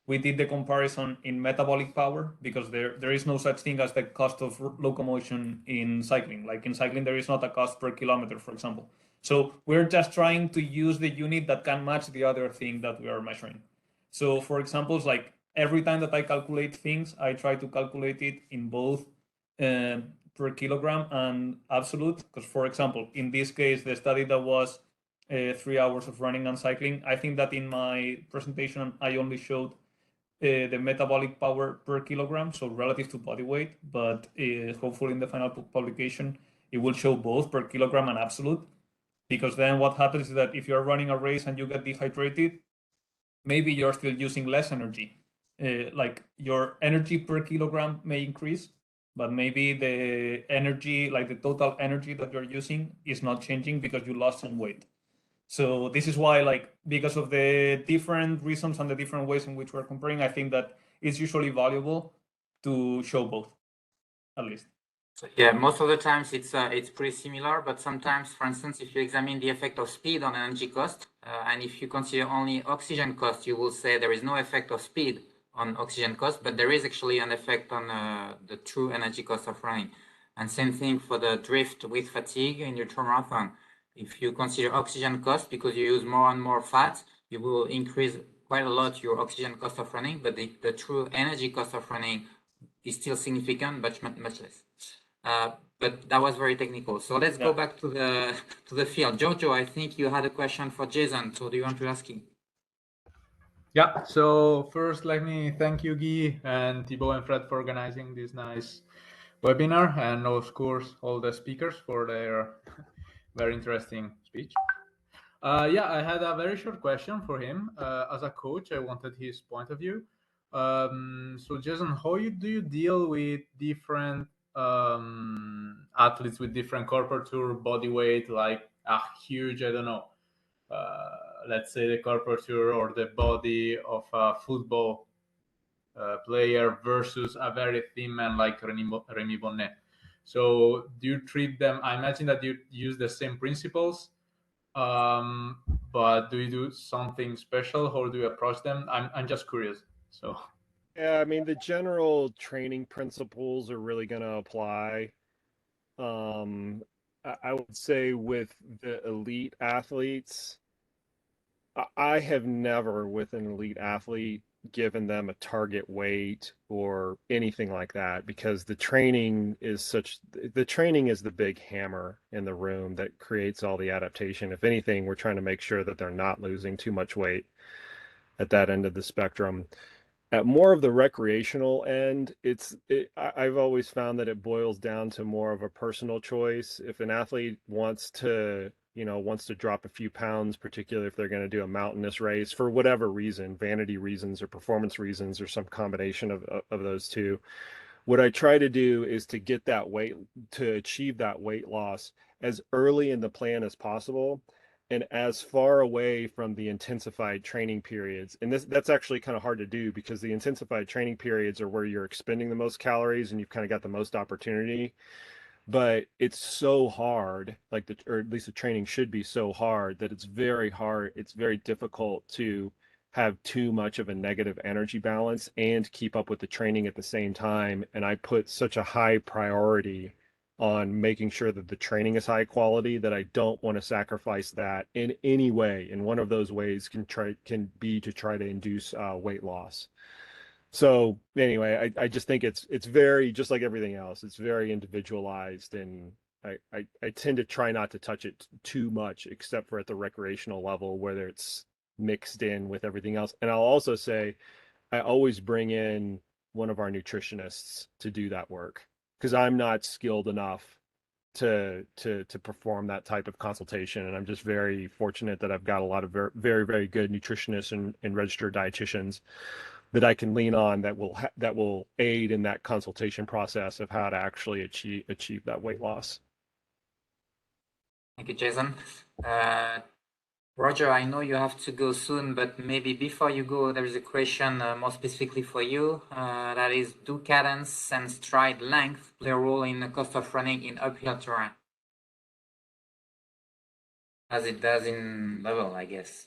we did the comparison in metabolic power, because there is no such thing as the cost of locomotion in cycling. Like in cycling, there is not a cost per kilometer, for example. So we're just trying to use the unit that can match the other thing that we are measuring. So for example, like every time that I calculate things, I try to calculate it in both per kilogram and absolute. Because for example, in this case, the study that was 3 hours of running and cycling, I think that in my presentation, I only showed the metabolic power per kilogram, so relative to body weight, but hopefully in the final publication, it will show both per kilogram and absolute, because then what happens is that if you're running a race and you get dehydrated, maybe you're still using less energy. Like your energy per kilogram may increase, but maybe the energy, like the total energy that you're using, is not changing because you lost some weight. So this is why, like, because of the different reasons and the different ways in which we're comparing, I think that it's usually valuable to show both, at least. So yeah, most of the times it's pretty similar, but sometimes, for instance, if you examine the effect of speed on energy cost, and if you consider only oxygen cost, you will say there is no effect of speed on oxygen cost, but there is actually an effect on the true energy cost of running. And same thing for the drift with fatigue in ultramarathon. If you consider oxygen cost, because you use more and more fat, you will increase quite a lot your oxygen cost of running, but the true energy cost of running is still significant, but much less. But that was very technical. So let's go back to the field. Giorgio, I think you had a question for Jason. So do you want to ask him? Yeah. So first, let me thank you, Guy and Thibaut and Fred for organizing this nice webinar, and of course all the speakers for their very interesting speech. Yeah, I had a very short question for him. As a coach, I wanted his point of view. So Jason, how do you deal with different athletes with different corporature, body weight, like a huge, I don't know, let's say the corporature or the body of a football player versus a very thin man like Remy Bonnet. So do you treat them, I imagine that you use the same principles, but do you do something special? How do you approach them? I'm just curious. So Yeah, I mean, the general training principles are really going to apply. I would say with the elite athletes, I have never with an elite athlete given them a target weight or anything like that, because the training is the big hammer in the room that creates all the adaptation. If anything, we're trying to make sure that they're not losing too much weight at that end of the spectrum. At more of the recreational end, I've always found that it boils down to more of a personal choice. If an athlete wants to drop a few pounds, particularly if they're going to do a mountainous race for whatever reason, vanity reasons or performance reasons, or some combination of those two, what I try to do is to achieve that weight loss as early in the plan as possible and as far away from the intensified training periods. And that's actually kind of hard to do, because the intensified training periods are where you're expending the most calories and you've kind of got the most opportunity. But it's so hard, or at least the training should be so hard, that it's very hard. It's very difficult to have too much of a negative energy balance and keep up with the training at the same time. And I put such a high priority on making sure that the training is high quality that I don't want to sacrifice that in any way. And one of those ways can be to try to induce weight loss. So anyway, I just think it's very, just like everything else, it's very individualized, and I tend to try not to touch it too much, except for at the recreational level, whether it's mixed in with everything else. And I'll also say I always bring in one of our nutritionists to do that work, because I'm not skilled enough to perform that type of consultation. And I'm just very fortunate that I've got a lot of very, very good nutritionists and registered dietitians that I can lean on that will aid in that consultation process of how to actually achieve that weight loss. Thank you, Jason. Roger, I know you have to go soon, but maybe before you go, there is a question more specifically for you. That is, do cadence and stride length play a role in the cost of running in uphill terrain? As it does in level, I guess.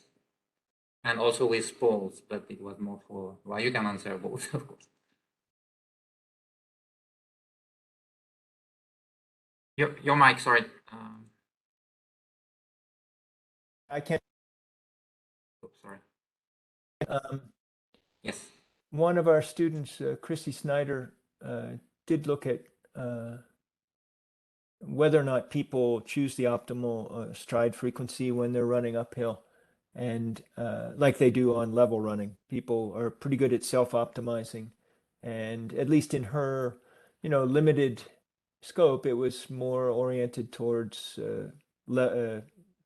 And also with sports, but it was more for, well, you can answer both, of course. Your mic, sorry. I can't. Oh, sorry. Um, Yes. One of our students, Chrissy Snyder, did look at whether or not people choose the optimal stride frequency when they're running uphill. And like they do on level running, people are pretty good at self-optimizing. And at least in her, limited scope, it was more oriented towards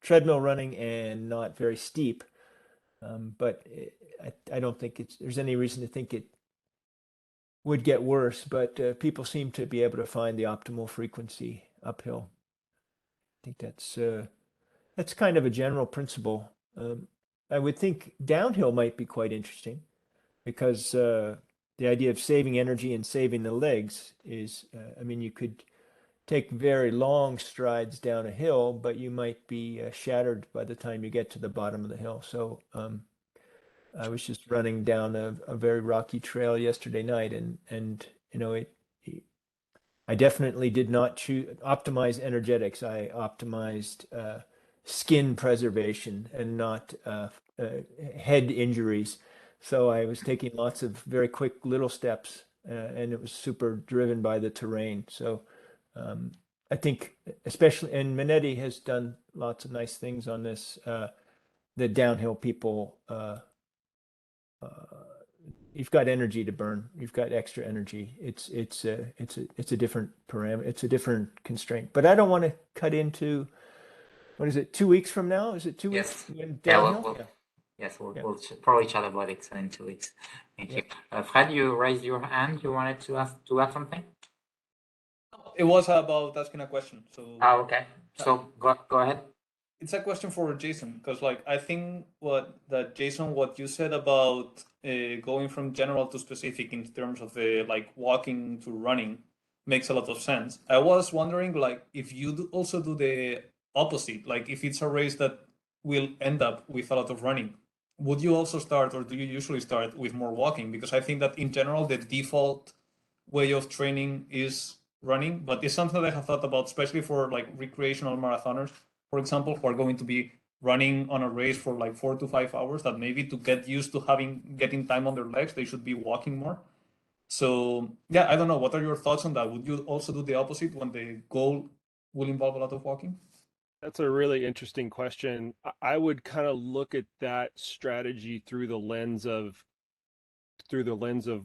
treadmill running and not very steep. But I don't think there's any reason to think it would get worse, but people seem to be able to find the optimal frequency uphill. I think that's kind of a general principle. I would think downhill might be quite interesting, because the idea of saving energy and saving the legs is, I mean, you could take very long strides down a hill, but you might be shattered by the time you get to the bottom of the hill. So I was just running down a very rocky trail yesterday night, and you know, I definitely did not optimize energetics. I optimized skin preservation and not head injuries. So I was taking lots of very quick little steps, and it was super driven by the terrain. So I think, especially, and Minetti has done lots of nice things on this. The downhill people, you've got energy to burn. You've got extra energy. It's a different parameter. It's a different constraint. But I don't want to cut into, what is it, 2 weeks from now? Is it 2 weeks? Yes. Downhill? Yes, Yeah. we'll probably chat about it in 2 weeks. Thank you. Fred, you raised your hand. You wanted to add something? It was about asking a question. So. Oh, okay. So go ahead. It's a question for Jason, because like I think Jason, what you said about going from general to specific in terms of the like walking to running makes a lot of sense. I was wondering like if you also do the opposite, like if it's a race that will end up with a lot of running, would you also start, or do you usually start with more walking? Because I think that in general the default way of training is running, but it's something that I have thought about, especially for like recreational marathoners, for example, who are going to be running on a race for like 4 to 5 hours, that maybe to get used to getting time on their legs, they should be walking more. So yeah, I don't know. What are your thoughts on that? Would you also do the opposite when the goal will involve a lot of walking? That's a really interesting question. I would kind of look at that strategy through the lens of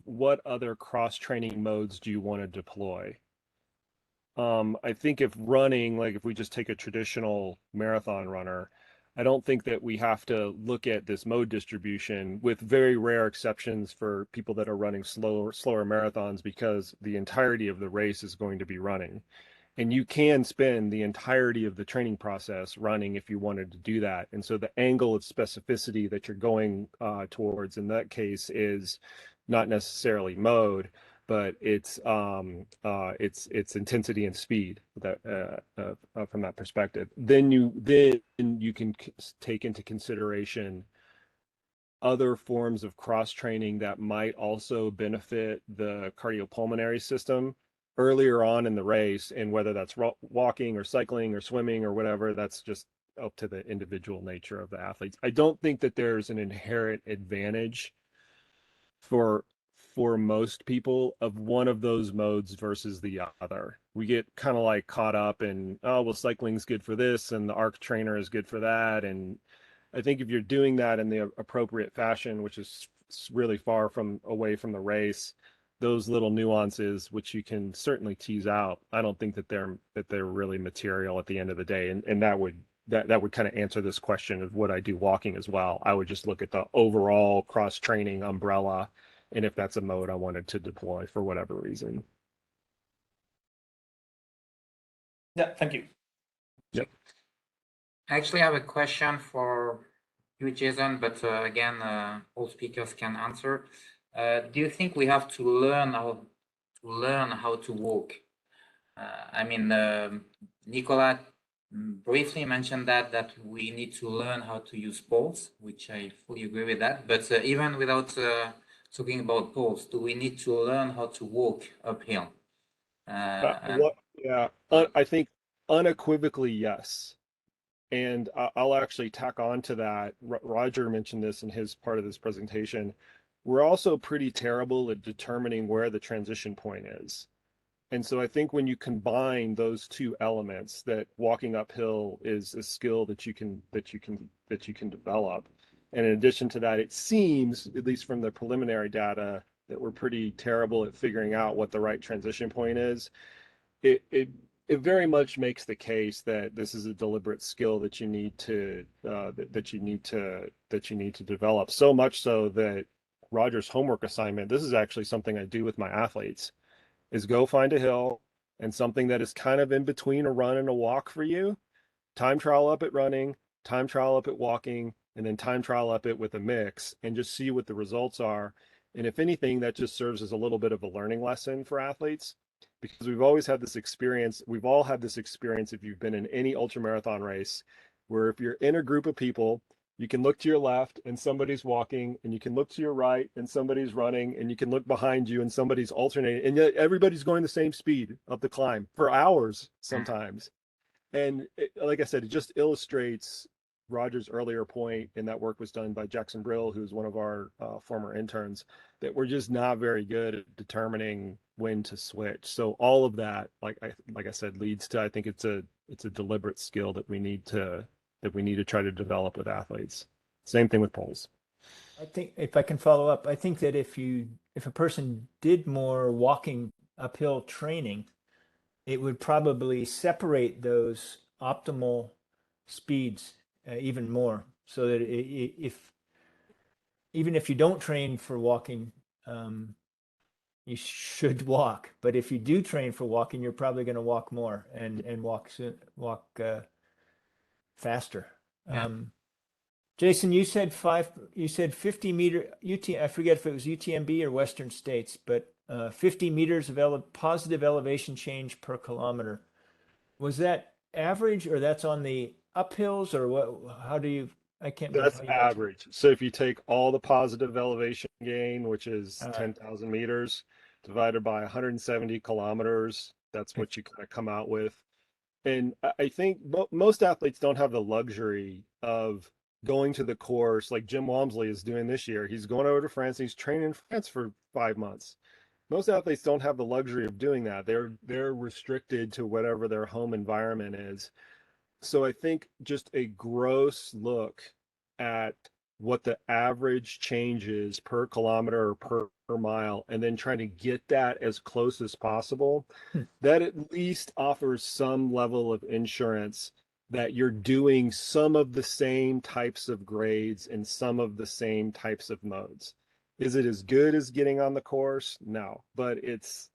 what other cross-training modes do you want to deploy? I think if running, like if we just take a traditional marathon runner, I don't think that we have to look at this mode distribution, with very rare exceptions for people that are running slower marathons, because the entirety of the race is going to be running. And you can spend the entirety of the training process running if you wanted to do that. And so the angle of specificity that you're going towards in that case is not necessarily mode, but it's intensity and speed that from that perspective. Then you can take into consideration other forms of cross training that might also benefit the cardiopulmonary system earlier on in the race, and whether that's walking or cycling or swimming or whatever, that's just up to the individual nature of the athletes. I don't think that there's an inherent advantage for most people of one of those modes versus the other. We get kind of like caught up in, oh, well, cycling's good for this and the arc trainer is good for that. And I think if you're doing that in the appropriate fashion, which is really far away from the race, those little nuances, which you can certainly tease out, I don't think that they're really material at the end of the day. And that would kind of answer this question of would I do walking as well. I would just look at the overall cross training umbrella, and if that's a mode I wanted to deploy for whatever reason. Yeah, thank you. Yep. I actually have a question for you, Jason, but again, all speakers can answer. Do you think we have to learn how to walk? I mean, Nicola briefly mentioned that we need to learn how to use poles, which I fully agree with that. But even without talking about poles, do we need to learn how to walk uphill? I think unequivocally yes. And I'll actually tack on to that. Roger mentioned this in his part of this presentation. We're also pretty terrible at determining where the transition point is. And so I think when you combine those two elements, that walking uphill is a skill that you can develop. And in addition to that, it seems, at least from the preliminary data, that we're pretty terrible at figuring out what the right transition point is. It very much makes the case that this is a deliberate skill that you need to develop. So much so that Roger's homework assignment, this is actually something I do with my athletes, is go find a hill and something that is kind of in between a run and a walk for you. Time trial up at running, time trial up at walking, and then time trial up it with a mix, and just see what the results are. And if anything, that just serves as a little bit of a learning lesson for athletes. because we've always had this experience. We've all had this experience if you've been in any ultramarathon race, where if you're in a group of people, you can look to your left and somebody's walking, and you can look to your right and somebody's running, and you can look behind you and somebody's alternating, and yet everybody's going the same speed of the climb for hours sometimes. And like I said, it just illustrates Roger's earlier point, and that work was done by Jackson Brill, who's one of our former interns, that we're just not very good at determining when to switch. So all of that, like I said, leads to, I think it's a deliberate skill that we need to try to develop with athletes. Same thing with poles. I think if I can follow up, I think that if a person did more walking uphill training, it would probably separate those optimal speeds even more, so that even if you don't train for walking, you should walk. But if you do train for walking, you're probably going to walk more and walk faster. Yeah. Jason, you said 50 meter I forget if it was UTMB or Western States, but 50 meters of positive elevation change per kilometer. Was that average, or that's on the uphills, or what? How do you? I can't remember. That's average. So if you take all the positive elevation gain, which is 10,000 meters, divided by 170 kilometers, that's what you kind of come out with. And I think most athletes don't have the luxury of going to the course like Jim Walmsley is doing this year. He's going over to France. He's training in France for 5 months. Most athletes don't have the luxury of doing that. They're restricted to whatever their home environment is. So I think just a gross look at what the average change is per kilometer or per mile, and then trying to get that as close as possible, that at least offers some level of insurance that you're doing some of the same types of grades and some of the same types of modes. Is it as good as getting on the course? No, but it's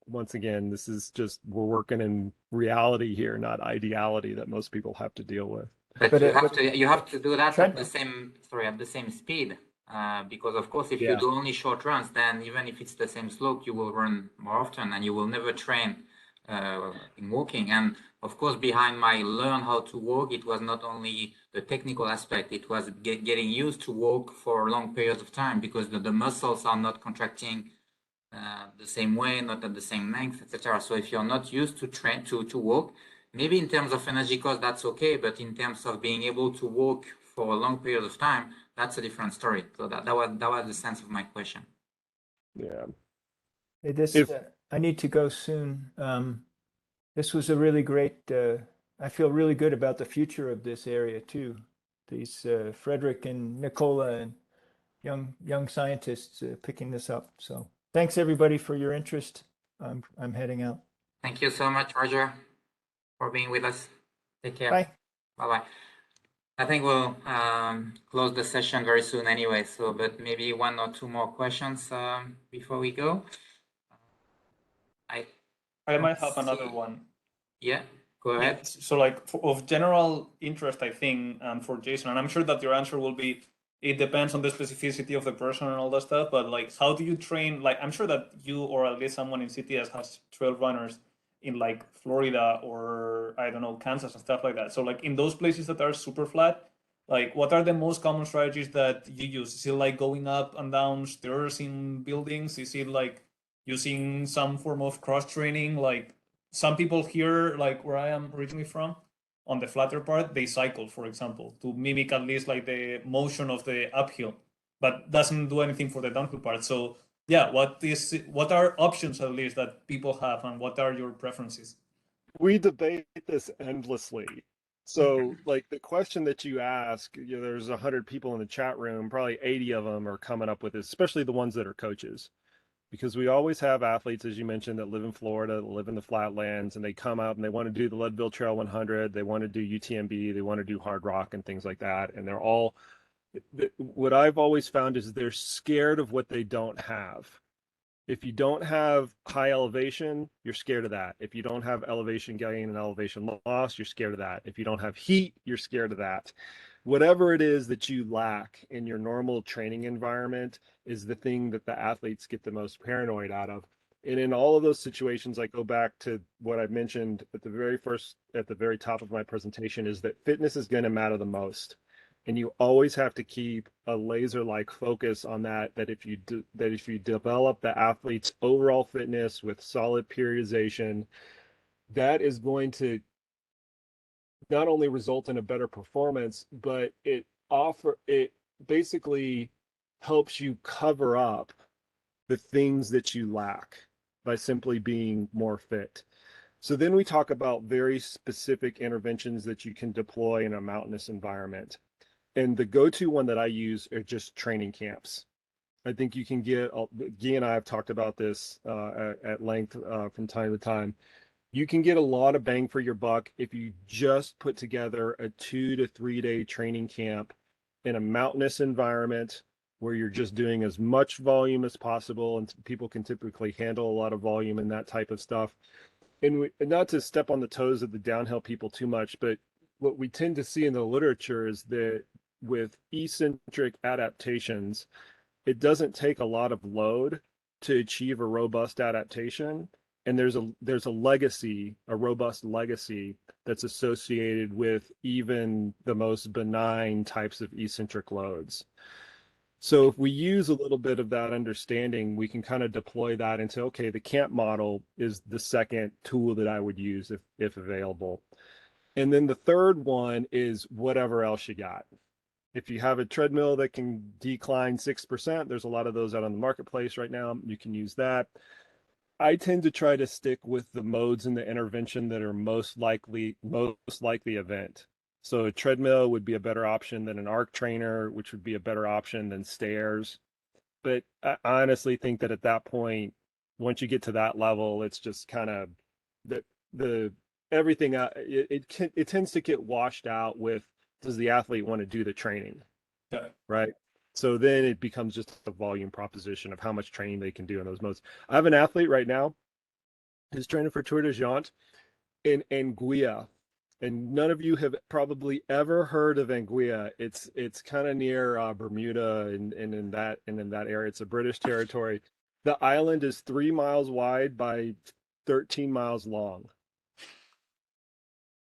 once again, this is just, we're working in reality here, not ideality that most people have to deal with. But you have to do that at the same speed, because of course if you do only short runs, then even if it's the same slope, you will run more often and you will never train in walking. And of course, behind my learn how to walk, it was not only the technical aspect, it was getting used to walk for long periods of time, because the muscles are not contracting the same way, not at the same length, etc. So if you're not used to train to walk, maybe in terms of energy cost, that's okay, but in terms of being able to walk for a long period of time, that's a different story. So that was the sense of my question. Yeah. I need to go soon. This was a really great, I feel really good about the future of this area too. These Frederick and Nicola and young scientists picking this up. So thanks everybody for your interest. I'm heading out. Thank you so much, Roger, for being with us. Take care. Bye. Bye-bye. I think we'll close the session very soon anyway, so but maybe 1 or 2 more questions before we go. I might have another one. Yeah, go ahead. Yeah, so like of general interest, I think, and for Jason, and I'm sure that your answer will be, it depends on the specificity of the person and all that stuff, but like, how do you train? Like, I'm sure that you, or at least someone in CTS, has trail runners in like Florida or I don't know, Kansas and stuff like that. So like in those places that are super flat, like what are the most common strategies that you use? Is it like going up and down stairs in buildings? Is it like using some form of cross training? Like some people here, like where I am originally from, on the flatter part, they cycle, for example, to mimic at least like the motion of the uphill, but doesn't do anything for the downhill part. So yeah, what are options at least that people have, and what are your preferences? We debate this endlessly. So like the question that you ask, there's 100 people in the chat room, probably 80 of them are coming up with this, especially the ones that are coaches. Because we always have athletes, as you mentioned, that live in Florida, that live in the flatlands, and they come out and they want to do the Leadville Trail 100, they want to do UTMB, they want to do hard rock and things like that. And they're all, what I've always found is they're scared of what they don't have. If you don't have high elevation, you're scared of that. If you don't have elevation gain and elevation loss, you're scared of that. If you don't have heat, you're scared of that. Whatever it is that you lack in your normal training environment is the thing that the athletes get the most paranoid out of. And in all of those situations, I go back to what I mentioned at the very top of my presentation, is that fitness is going to matter the most. And you always have to keep a laser-like focus on that if you develop the athlete's overall fitness with solid periodization, that is going to not only result in a better performance, but it basically helps you cover up the things that you lack by simply being more fit. So then we talk about very specific interventions that you can deploy in a mountainous environment. And the go-to one that I use are just training camps. I think you can get, Guy and I have talked about this at length from time to time. You can get a lot of bang for your buck if you just put together a 2 to 3 day training camp in a mountainous environment where you're just doing as much volume as possible, and people can typically handle a lot of volume and that type of stuff. And not to step on the toes of the downhill people too much, but what we tend to see in the literature is that with eccentric adaptations, it doesn't take a lot of load to achieve a robust adaptation. And there's a legacy, a robust legacy that's associated with even the most benign types of eccentric loads. So if we use a little bit of that understanding, we can kind of deploy that into, okay, the camp model is the second tool that I would use if available. And then the third one is whatever else you got. If you have a treadmill that can decline 6%, there's a lot of those out on the marketplace right now. You can use that. I tend to try to stick with the modes in the intervention that are most likely event. So a treadmill would be a better option than an arc trainer, which would be a better option than stairs. But I honestly think that at that point, once you get to that level, it's just kind of the everything. It tends to get washed out with, does the athlete want to do the training? Yeah. Right. So then it becomes just a volume proposition of how much training they can do in those modes. I have an athlete right now who's training for Tour de Géant in Anguilla. And none of you have probably ever heard of Anguilla. It's kind of near Bermuda and in that area. It's a British territory. The island is 3 miles wide by 13 miles long.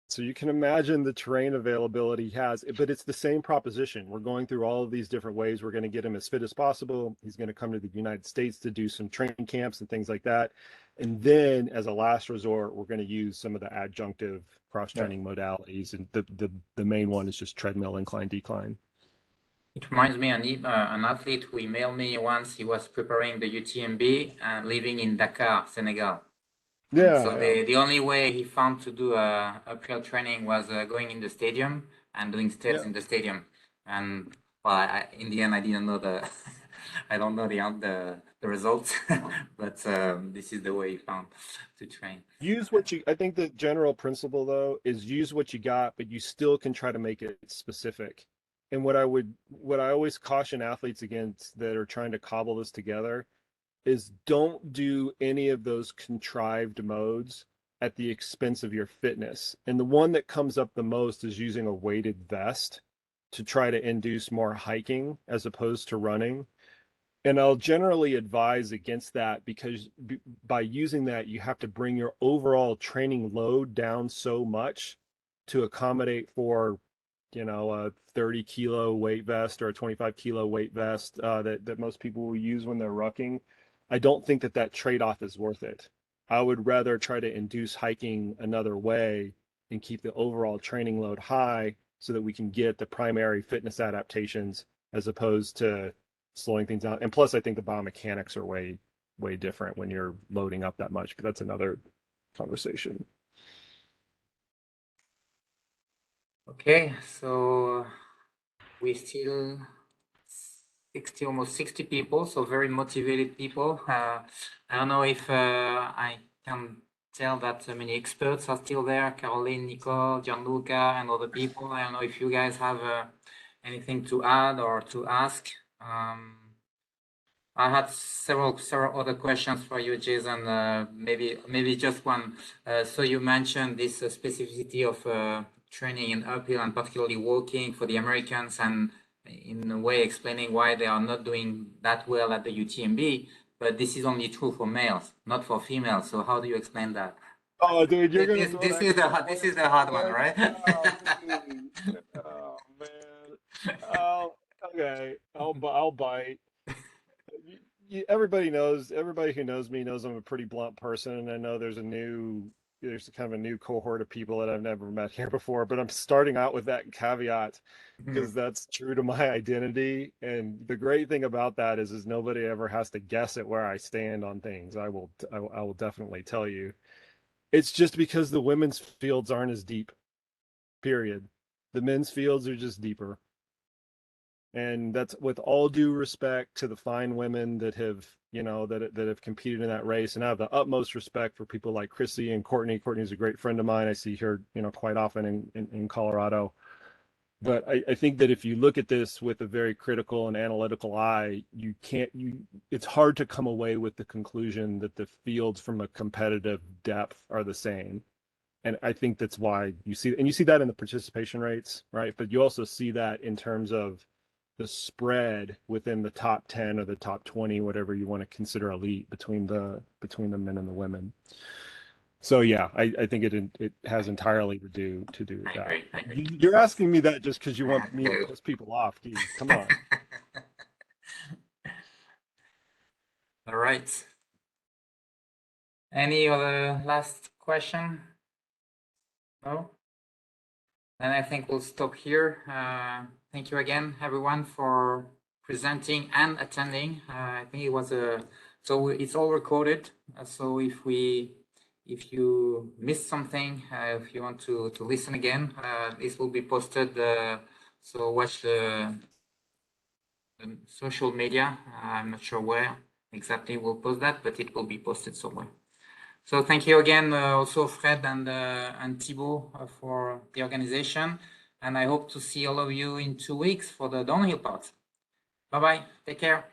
So you can imagine the terrain availability he has, but it's the same proposition. We're going through all of these different ways. We're going to get him as fit as possible. He's going to come to the United States to do some training camps and things like that. And then as a last resort, we're going to use some of the adjunctive cross-training modalities. And the main one is just treadmill, incline, decline. It reminds me an athlete who emailed me once. He was preparing the UTMB and living in Dakar, Senegal. Yeah. So the only way he found to do uphill training was going in the stadium and doing steps in the stadium. And well, in the end, I didn't know I don't know the results, but this is the way he found to train. I think the general principle though is use what you got, but you still can try to make it specific. And what I always caution athletes against that are trying to cobble this together is don't do any of those contrived modes at the expense of your fitness. And the one that comes up the most is using a weighted vest to try to induce more hiking as opposed to running. And I'll generally advise against that because by using that, you have to bring your overall training load down so much to accommodate for, a 30 kilo weight vest or a 25 kilo weight vest that most people will use when they're rucking. I don't think that trade-off is worth it. I would rather try to induce hiking another way and keep the overall training load high so that we can get the primary fitness adaptations as opposed to slowing things down. And plus, I think the biomechanics are way, way different when you're loading up that much, but that's another conversation. Okay, so we still almost 60 people, so very motivated people. I don't know if I can tell that many experts are still there, Caroline, Nicole, Gianluca, and other people. I don't know if you guys have anything to add or to ask. I had several other questions for you, Jason. Maybe just one. So you mentioned this specificity of training in uphill and particularly walking for the Americans, and in a way explaining why they are not doing that well at the UTMB. but this is only true for males, not for females. So how do you explain that? Oh, dude, you're gonna This is the hard one, right? Oh, dude. Oh, man. Oh, okay. I'll bite. Everybody who knows me knows I'm a pretty blunt person, and I know there's kind of a new cohort of people that I've never met here before, but I'm starting out with that caveat because that's true to my identity. And the great thing about that is nobody ever has to guess at where I stand on things. I will definitely tell you. It's just because the women's fields aren't as deep, period. The men's fields are just deeper. And that's with all due respect to the fine women that have, that have competed in that race. And I have the utmost respect for people like Chrissy and Courtney. Courtney's a great friend of mine. I see her, quite often in Colorado. But I think that if you look at this with a very critical and analytical eye, it's hard to come away with the conclusion that the fields from a competitive depth are the same. And I think that's why you see that in the participation rates, right? But you also see that in terms of the spread within the top 10 or the top 20, whatever you want to consider elite between the men and the women. So yeah, I think it has entirely to do with that. I agree. You're asking me that just because you want me to piss people off. Geez, come on. All right. Any other last question? No? Then I think we'll stop here. Thank you again, everyone, for presenting and attending. I think it was so it's all recorded. So if you missed something, if you want to listen again, this will be posted. So watch the social media. I'm not sure where exactly we'll post that, but it will be posted somewhere. So thank you again, also Fred and Thibaut for the organization. And I hope to see all of you in 2 weeks for the downhill part. Bye-bye. Take care.